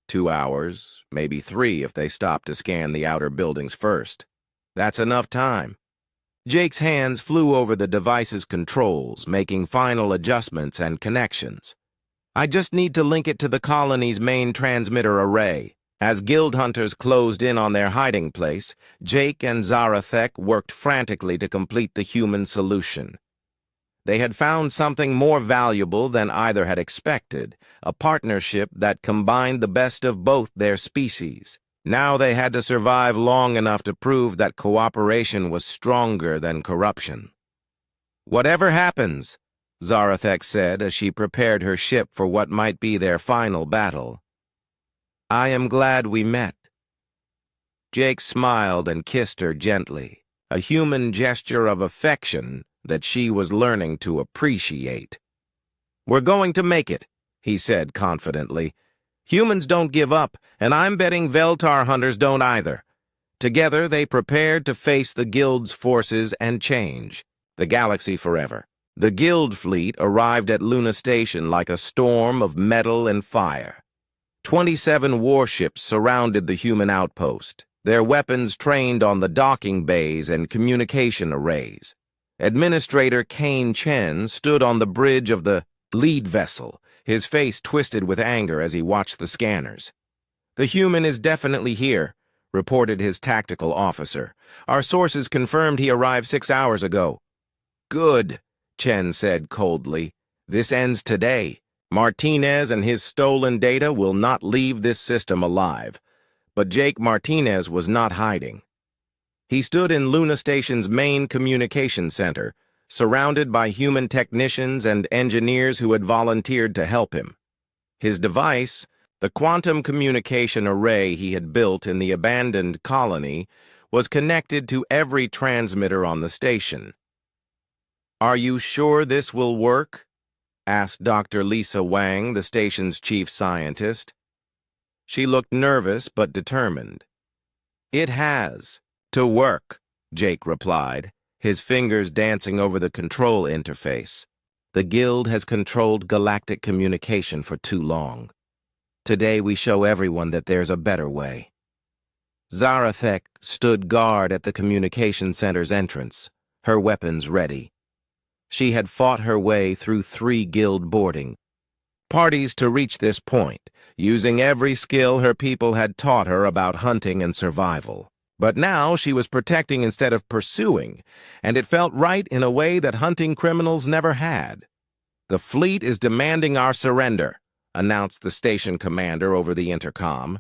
2 hours, maybe 3 if they stop to scan the outer buildings first. "That's enough time." Jake's hands flew over the device's controls, making final adjustments and connections. "I just need to link it to the colony's main transmitter array." As guild hunters closed in on their hiding place, Jake and Zarathek worked frantically to complete the human solution. They had found something more valuable than either had expected, a partnership that combined the best of both their species. Now they had to survive long enough to prove that cooperation was stronger than corruption. "Whatever happens," Zarathek said as she prepared her ship for what might be their final battle, "I am glad we met." Jake smiled and kissed her gently, a human gesture of affection that she was learning to appreciate. "We're going to make it," he said confidently. "Humans don't give up, and I'm betting Veltar hunters don't either." Together they prepared to face the Guild's forces and change the galaxy forever. The Guild fleet arrived at Luna Station like a storm of metal and fire. 27 warships surrounded the human outpost, their weapons trained on the docking bays and communication arrays. Administrator Kane Chen stood on the bridge of the lead vessel, his face twisted with anger as he watched the scanners. "The human is definitely here," reported his tactical officer. "Our sources confirmed he arrived 6 hours ago." "Good," Chen said coldly. "This ends today. Martinez and his stolen data will not leave this system alive." But Jake Martinez was not hiding. He stood in Luna Station's main communication center, surrounded by human technicians and engineers who had volunteered to help him. His device, the quantum communication array he had built in the abandoned colony, was connected to every transmitter on the station. "Are you sure this will work?" asked Dr. Lisa Wang, the station's chief scientist. She looked nervous but determined. "It has. To work," Jake replied, his fingers dancing over the control interface. "The Guild has controlled galactic communication for too long. Today we show everyone that there's a better way." Zarathek stood guard at the communication center's entrance, her weapons ready. She had fought her way through 3 Guild boarding parties to reach this point, using every skill her people had taught her about hunting and survival. But now she was protecting instead of pursuing, and it felt right in a way that hunting criminals never had. "The fleet is demanding our surrender," announced the station commander over the intercom.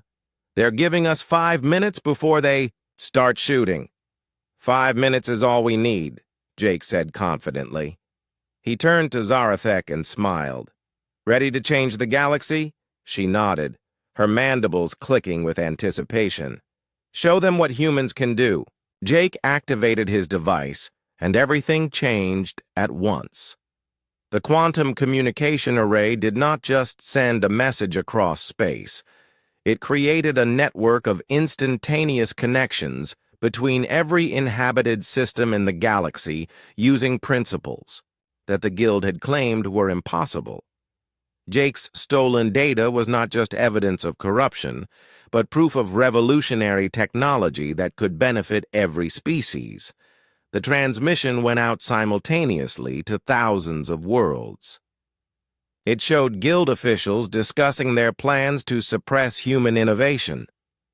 "They're giving us 5 minutes before they start shooting." "5 minutes is all we need," Jake said confidently. He turned to Zarathek and smiled. "Ready to change the galaxy?" She nodded, her mandibles clicking with anticipation. "Show them what humans can do." Jake activated his device, and everything changed at once. The quantum communication array did not just send a message across space. It created a network of instantaneous connections between every inhabited system in the galaxy using principles that the Guild had claimed were impossible. Jake's stolen data was not just evidence of corruption, but proof of revolutionary technology that could benefit every species. The transmission went out simultaneously to thousands of worlds. It showed Guild officials discussing their plans to suppress human innovation,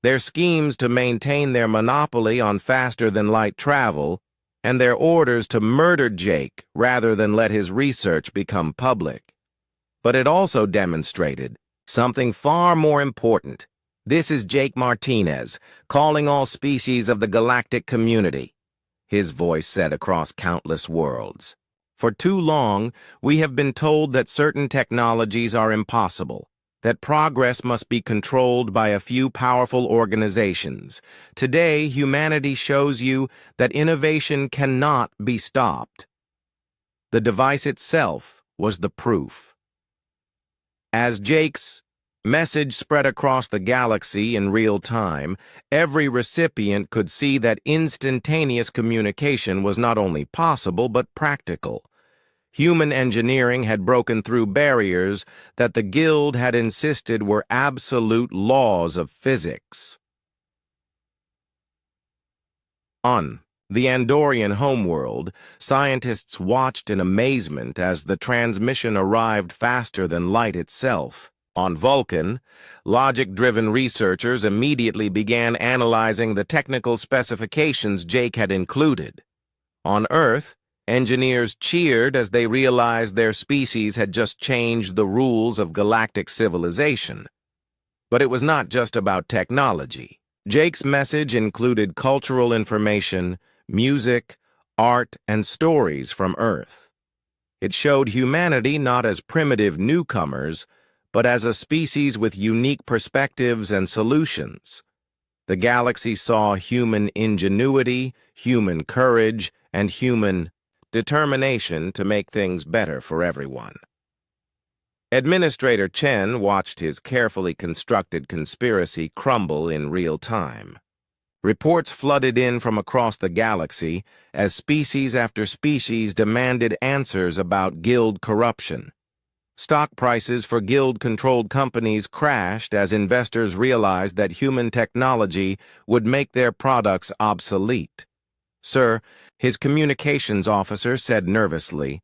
their schemes to maintain their monopoly on faster-than-light travel, and their orders to murder Jake rather than let his research become public. But it also demonstrated something far more important. "This is Jake Martinez, calling all species of the galactic community," his voice said across countless worlds. "For too long, we have been told that certain technologies are impossible, that progress must be controlled by a few powerful organizations. Today, humanity shows you that innovation cannot be stopped." The device itself was the proof. As Jake's message spread across the galaxy in real time, every recipient could see that instantaneous communication was not only possible but practical. Human engineering had broken through barriers that the Guild had insisted were absolute laws of physics. On the Andorian homeworld, scientists watched in amazement as the transmission arrived faster than light itself. On Vulcan, logic-driven researchers immediately began analyzing the technical specifications Jake had included. On Earth, engineers cheered as they realized their species had just changed the rules of galactic civilization. But it was not just about technology. Jake's message included cultural information, music, art, and stories from Earth. It showed humanity not as primitive newcomers, but as a species with unique perspectives and solutions. The galaxy saw human ingenuity, human courage, and human determination to make things better for everyone. Administrator Chen watched his carefully constructed conspiracy crumble in real time. Reports flooded in from across the galaxy as species after species demanded answers about Guild corruption. Stock prices for Guild-controlled companies crashed as investors realized that human technology would make their products obsolete. "Sir," his communications officer said nervously,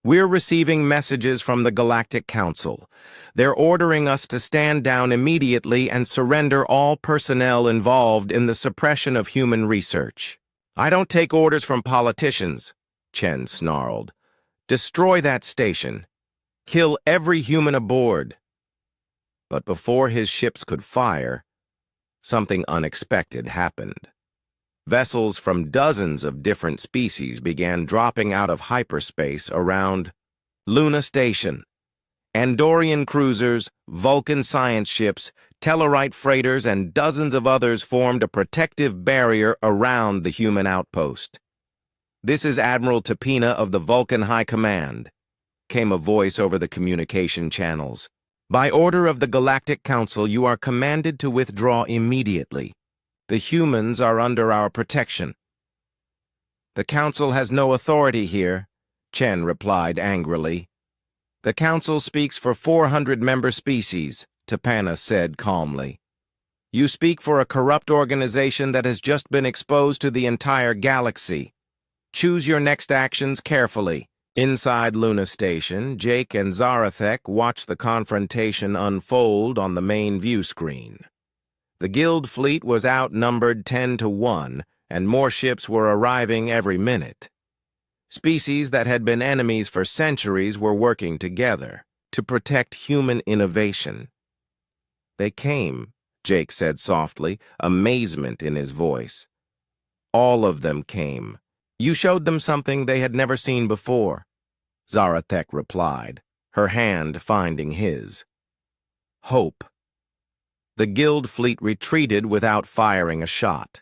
"we're receiving messages from the Galactic Council. They're ordering us to stand down immediately and surrender all personnel involved in the suppression of human research." "I don't take orders from politicians," Chen snarled. "Destroy that station. Kill every human aboard." But before his ships could fire, something unexpected happened. Vessels from dozens of different species began dropping out of hyperspace around Luna Station. Andorian cruisers, Vulcan science ships, Tellarite freighters, and dozens of others formed a protective barrier around the human outpost. "This is Admiral Tapina of the Vulcan High Command," came a voice over the communication channels. By order of the Galactic Council, you are commanded to withdraw immediately. The humans are under our protection. The Council has no authority here, Chen replied angrily. The Council speaks for 400 member species, Tapana said calmly. You speak for a corrupt organization that has just been exposed to the entire galaxy. Choose your next actions carefully. Inside Luna Station, Jake and Zarathek watched the confrontation unfold on the main view screen. The Guild fleet was outnumbered 10-1, and more ships were arriving every minute. Species that had been enemies for centuries were working together to protect human innovation. They came, Jake said softly, amazement in his voice. All of them came. You showed them something they had never seen before, Zarathek replied, her hand finding his. Hope. The Guild fleet retreated without firing a shot.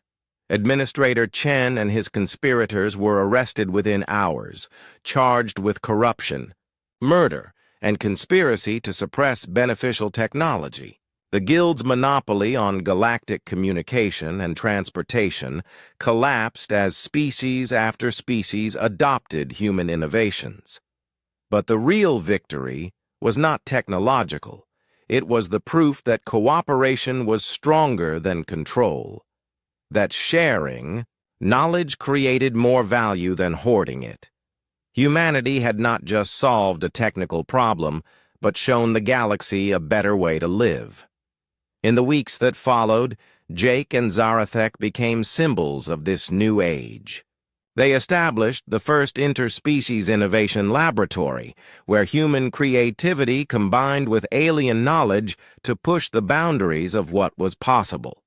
Administrator Chen and his conspirators were arrested within hours, charged with corruption, murder, and conspiracy to suppress beneficial technology. The Guild's monopoly on galactic communication and transportation collapsed as species after species adopted human innovations. But the real victory was not technological. It was the proof that cooperation was stronger than control, that sharing knowledge created more value than hoarding it. Humanity had not just solved a technical problem, but shown the galaxy a better way to live. In the weeks that followed, Jake and Zarathek became symbols of this new age. They established the first interspecies innovation laboratory, where human creativity combined with alien knowledge to push the boundaries of what was possible.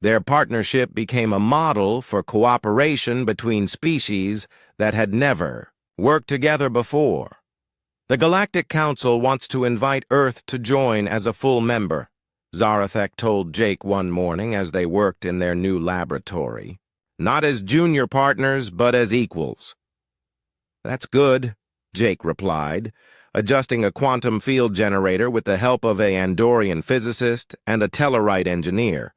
Their partnership became a model for cooperation between species that had never worked together before. The Galactic Council wants to invite Earth to join as a full member, Zarathek told Jake one morning as they worked in their new laboratory. Not as junior partners, but as equals. That's good, Jake replied, adjusting a quantum field generator with the help of an Andorian physicist and a Tellarite engineer.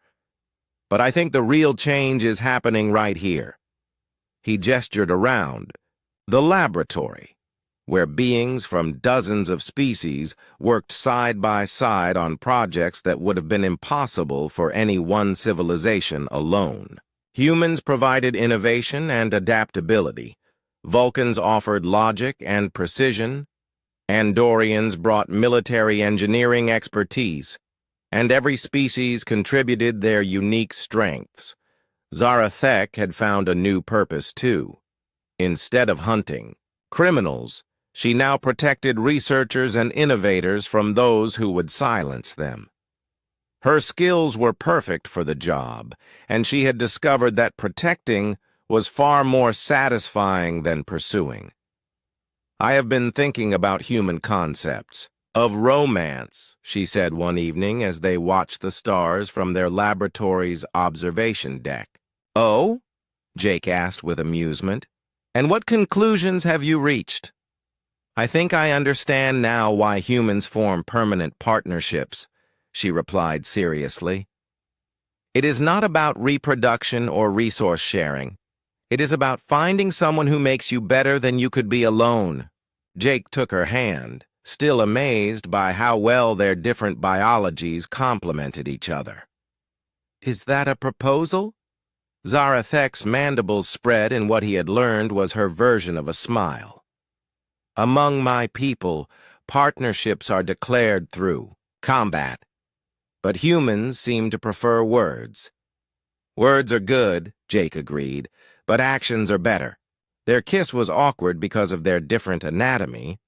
But I think the real change is happening right here. He gestured around. The laboratory, where beings from dozens of species worked side by side on projects that would have been impossible for any one civilization alone. Humans provided innovation and adaptability. Vulcans offered logic and precision. Andorians brought military engineering expertise. And every species contributed their unique strengths. Zarathek had found a new purpose, too. Instead of hunting criminals, she now protected researchers and innovators from those who would silence them. Her skills were perfect for the job, and she had discovered that protecting was far more satisfying than pursuing. I have been thinking about human concepts. Of romance, she said one evening as they watched the stars from their laboratory's observation deck. Oh? Jake asked with amusement. And what conclusions have you reached? I think I understand now why humans form permanent partnerships, she replied seriously. It is not about reproduction or resource sharing. It is about finding someone who makes you better than you could be alone. Jake took her hand, still amazed by how well their different biologies complemented each other. Is that a proposal? Zarathek's mandibles spread, and what he had learned was her version of a smile. Among my people, partnerships are declared through combat. But humans seem to prefer words. Words are good, Jake agreed, but actions are better. Their kiss was awkward because of their different anatomy,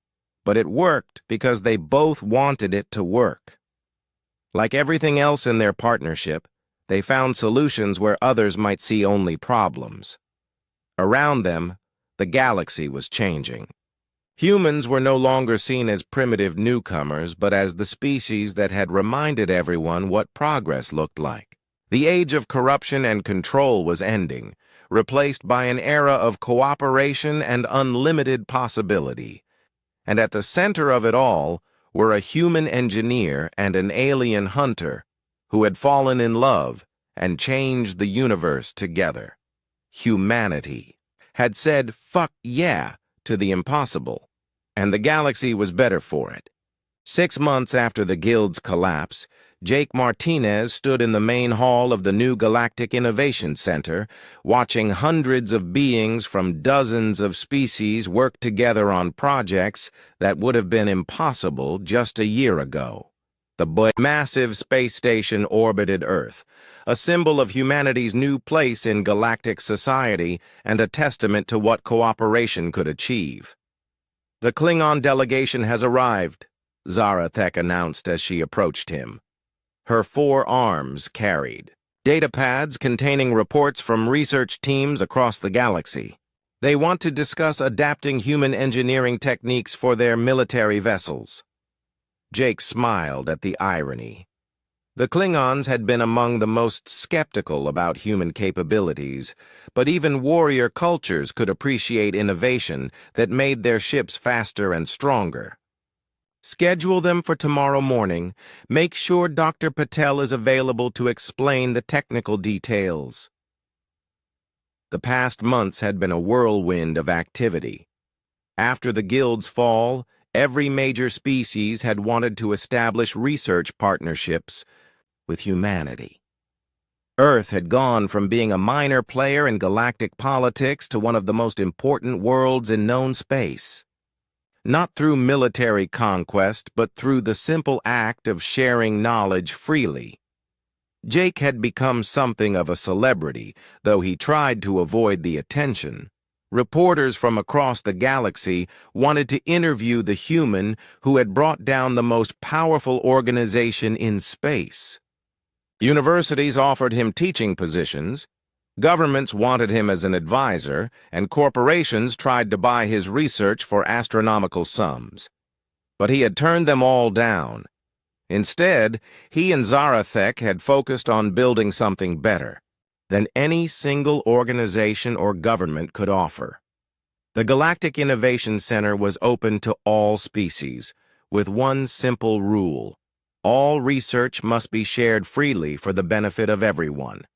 but it worked because they both wanted it to work. Like everything else in their partnership, they found solutions where others might see only problems. Around them, the galaxy was changing. Humans were no longer seen as primitive newcomers, but as the species that had reminded everyone what progress looked like. The age of corruption and control was ending, replaced by an era of cooperation and unlimited possibility. And at the center of it all were a human engineer and an alien hunter who had fallen in love and changed the universe together. Humanity had said fuck yeah to the impossible, and the galaxy was better for it. 6 months after the Guild's collapse, Jake Martinez stood in the main hall of the new Galactic Innovation Center, watching hundreds of beings from dozens of species work together on projects that would have been impossible just a year ago. The massive space station orbited Earth, a symbol of humanity's new place in galactic society and a testament to what cooperation could achieve. "The Klingon delegation has arrived," Zarathek announced as she approached him. Her 4 arms carried datapads containing reports from research teams across the galaxy. They want to discuss adapting human engineering techniques for their military vessels. Jake smiled at the irony. The Klingons had been among the most skeptical about human capabilities, but even warrior cultures could appreciate innovation that made their ships faster and stronger. "Schedule them for tomorrow morning. Make sure Dr. Patel is available to explain the technical details." The past months had been a whirlwind of activity. After the Guild's fall, every major species had wanted to establish research partnerships with humanity. Earth had gone from being a minor player in galactic politics to one of the most important worlds in known space. Not through military conquest, but through the simple act of sharing knowledge freely. Jake had become something of a celebrity, though he tried to avoid the attention. Reporters from across the galaxy wanted to interview the human who had brought down the most powerful organization in space. Universities offered him teaching positions, governments wanted him as an advisor, and corporations tried to buy his research for astronomical sums. But he had turned them all down. Instead, he and Zarathek had focused on building something better than any single organization or government could offer. The Galactic Innovation Center was open to all species, with one simple rule: all research must be shared freely for the benefit of everyone.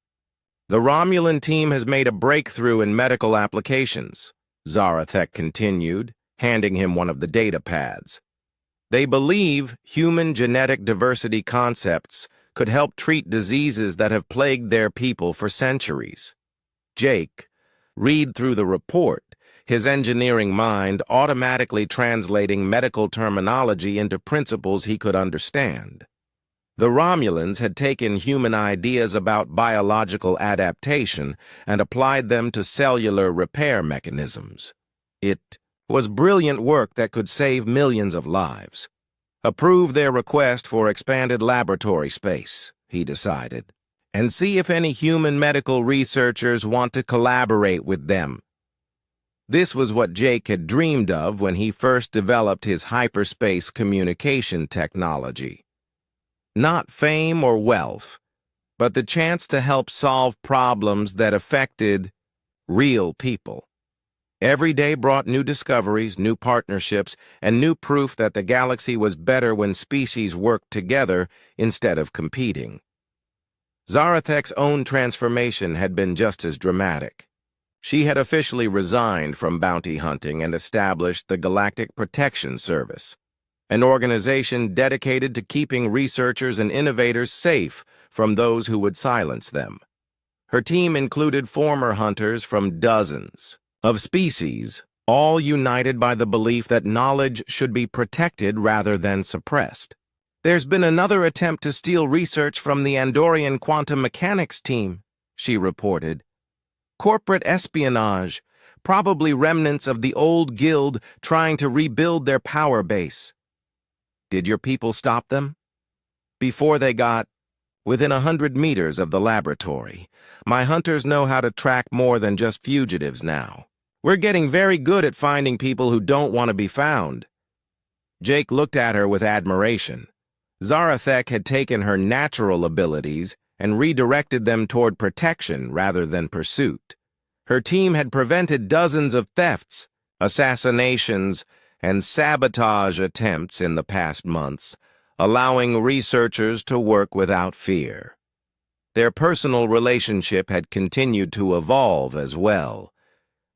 "The Romulan team has made a breakthrough in medical applications," Zarathek continued, handing him one of the data pads. "They believe human genetic diversity concepts could help treat diseases that have plagued their people for centuries." Jake read through the report, his engineering mind automatically translating medical terminology into principles he could understand. The Romulans had taken human ideas about biological adaptation and applied them to cellular repair mechanisms. It was brilliant work that could save millions of lives. Approve their request for expanded laboratory space, he decided, and see if any human medical researchers want to collaborate with them. This was what Jake had dreamed of when he first developed his hyperspace communication technology. Not fame or wealth, but the chance to help solve problems that affected real people. Every day brought new discoveries, new partnerships, and new proof that the galaxy was better when species worked together instead of competing. Zarathek's own transformation had been just as dramatic. She had officially resigned from bounty hunting and established the Galactic Protection Service, an organization dedicated to keeping researchers and innovators safe from those who would silence them. Her team included former hunters from dozens of species, all united by the belief that knowledge should be protected rather than suppressed. "There's been another attempt to steal research from the Andorian quantum mechanics team," she reported. "Corporate espionage, probably remnants of the old guild trying to rebuild their power base." "Did your people stop them?" "Before they got within 100 meters of the laboratory. My hunters know how to track more than just fugitives now. We're getting very good at finding people who don't want to be found." Jake looked at her with admiration. Zarathek had taken her natural abilities and redirected them toward protection rather than pursuit. Her team had prevented dozens of thefts, assassinations, and sabotage attempts in the past months, allowing researchers to work without fear. Their personal relationship had continued to evolve as well.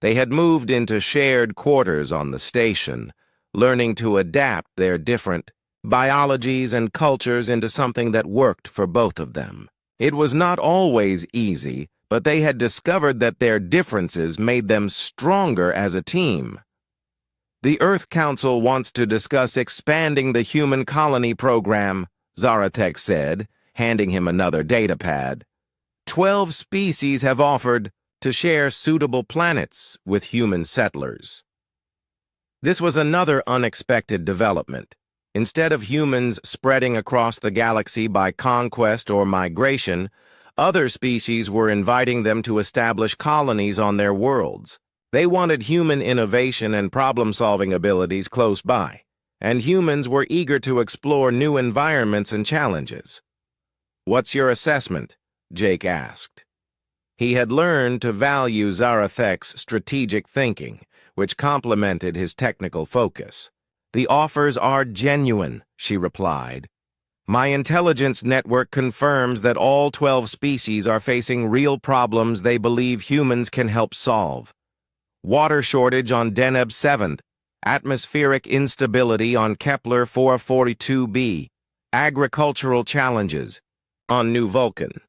They had moved into shared quarters on the station, learning to adapt their different biologies and cultures into something that worked for both of them. It was not always easy, but they had discovered that their differences made them stronger as a team. The Earth Council wants to discuss expanding the human colony program, Zarathek said, handing him another datapad. 12 species have offered to share suitable planets with human settlers. This was another unexpected development. Instead of humans spreading across the galaxy by conquest or migration, other species were inviting them to establish colonies on their worlds. They wanted human innovation and problem-solving abilities close by, and humans were eager to explore new environments and challenges. "What's your assessment?" Jake asked. He had learned to value Zarathek's strategic thinking, which complemented his technical focus. "The offers are genuine," she replied. "My intelligence network confirms that all 12 species are facing real problems they believe humans can help solve. Water shortage on Deneb 7th, atmospheric instability on Kepler 442b, agricultural challenges on New Vulcan."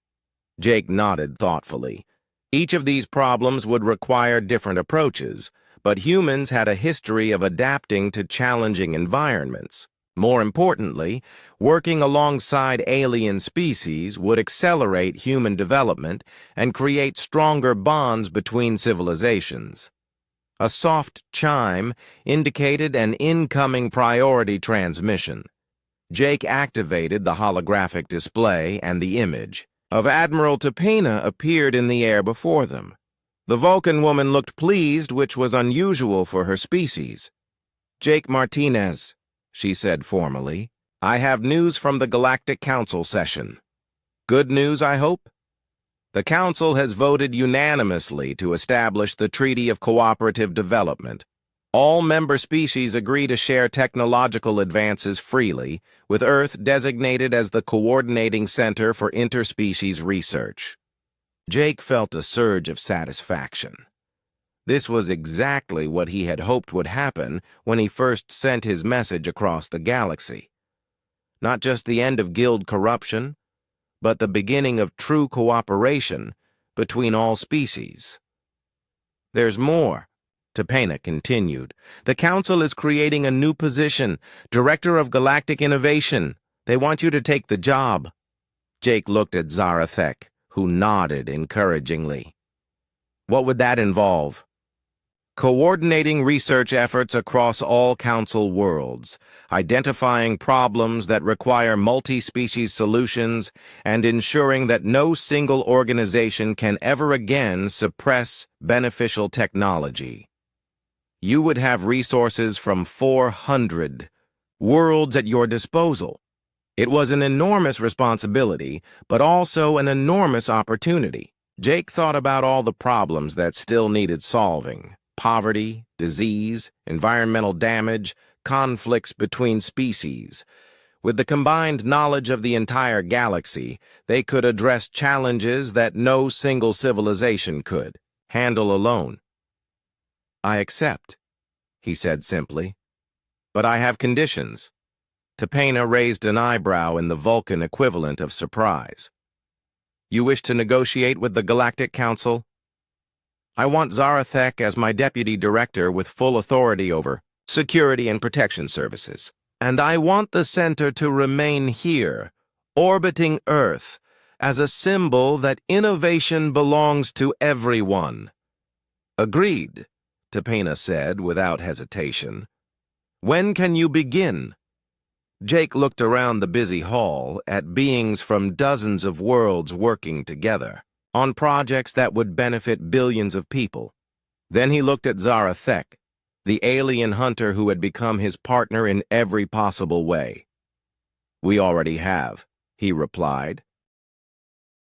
Jake nodded thoughtfully. Each of these problems would require different approaches, but humans had a history of adapting to challenging environments. More importantly, working alongside alien species would accelerate human development and create stronger bonds between civilizations. A soft chime indicated an incoming priority transmission. Jake activated the holographic display, and the image of Admiral Tapena appeared in the air before them. The Vulcan woman looked pleased, which was unusual for her species. "Jake Martinez," she said formally, "I have news from the Galactic Council session. Good news, I hope? The Council has voted unanimously to establish the Treaty of Cooperative Development. All member species agree to share technological advances freely, with Earth designated as the coordinating center for interspecies research." Jake felt a surge of satisfaction. This was exactly what he had hoped would happen when he first sent his message across the galaxy. Not just the end of guild corruption, but the beginning of true cooperation between all species. "There's more," Tapena continued. "The Council is creating a new position, Director of Galactic Innovation. They want you to take the job." Jake looked at Zarathek, who nodded encouragingly. "What would that involve?" "Coordinating research efforts across all Council worlds, identifying problems that require multi-species solutions, and ensuring that no single organization can ever again suppress beneficial technology. You would have resources from 400 worlds at your disposal. It was an enormous responsibility, but also an enormous opportunity." Jake thought about all the problems that still needed solving: poverty, disease, environmental damage, conflicts between species. With the combined knowledge of the entire galaxy, they could address challenges that no single civilization could handle alone. "I accept," he said simply. "But I have conditions." Tapena raised an eyebrow in the Vulcan equivalent of surprise. "You wish to negotiate with the Galactic Council?" "I want Zarathek as my deputy director with full authority over security and protection services. And I want the center to remain here, orbiting Earth, as a symbol that innovation belongs to everyone." "Agreed," Tapena said without hesitation. "When can you begin?" Jake looked around the busy hall at beings from dozens of worlds working together on projects that would benefit billions of people. Then he looked at Zarathek, the alien hunter who had become his partner in every possible way. "We already have," he replied.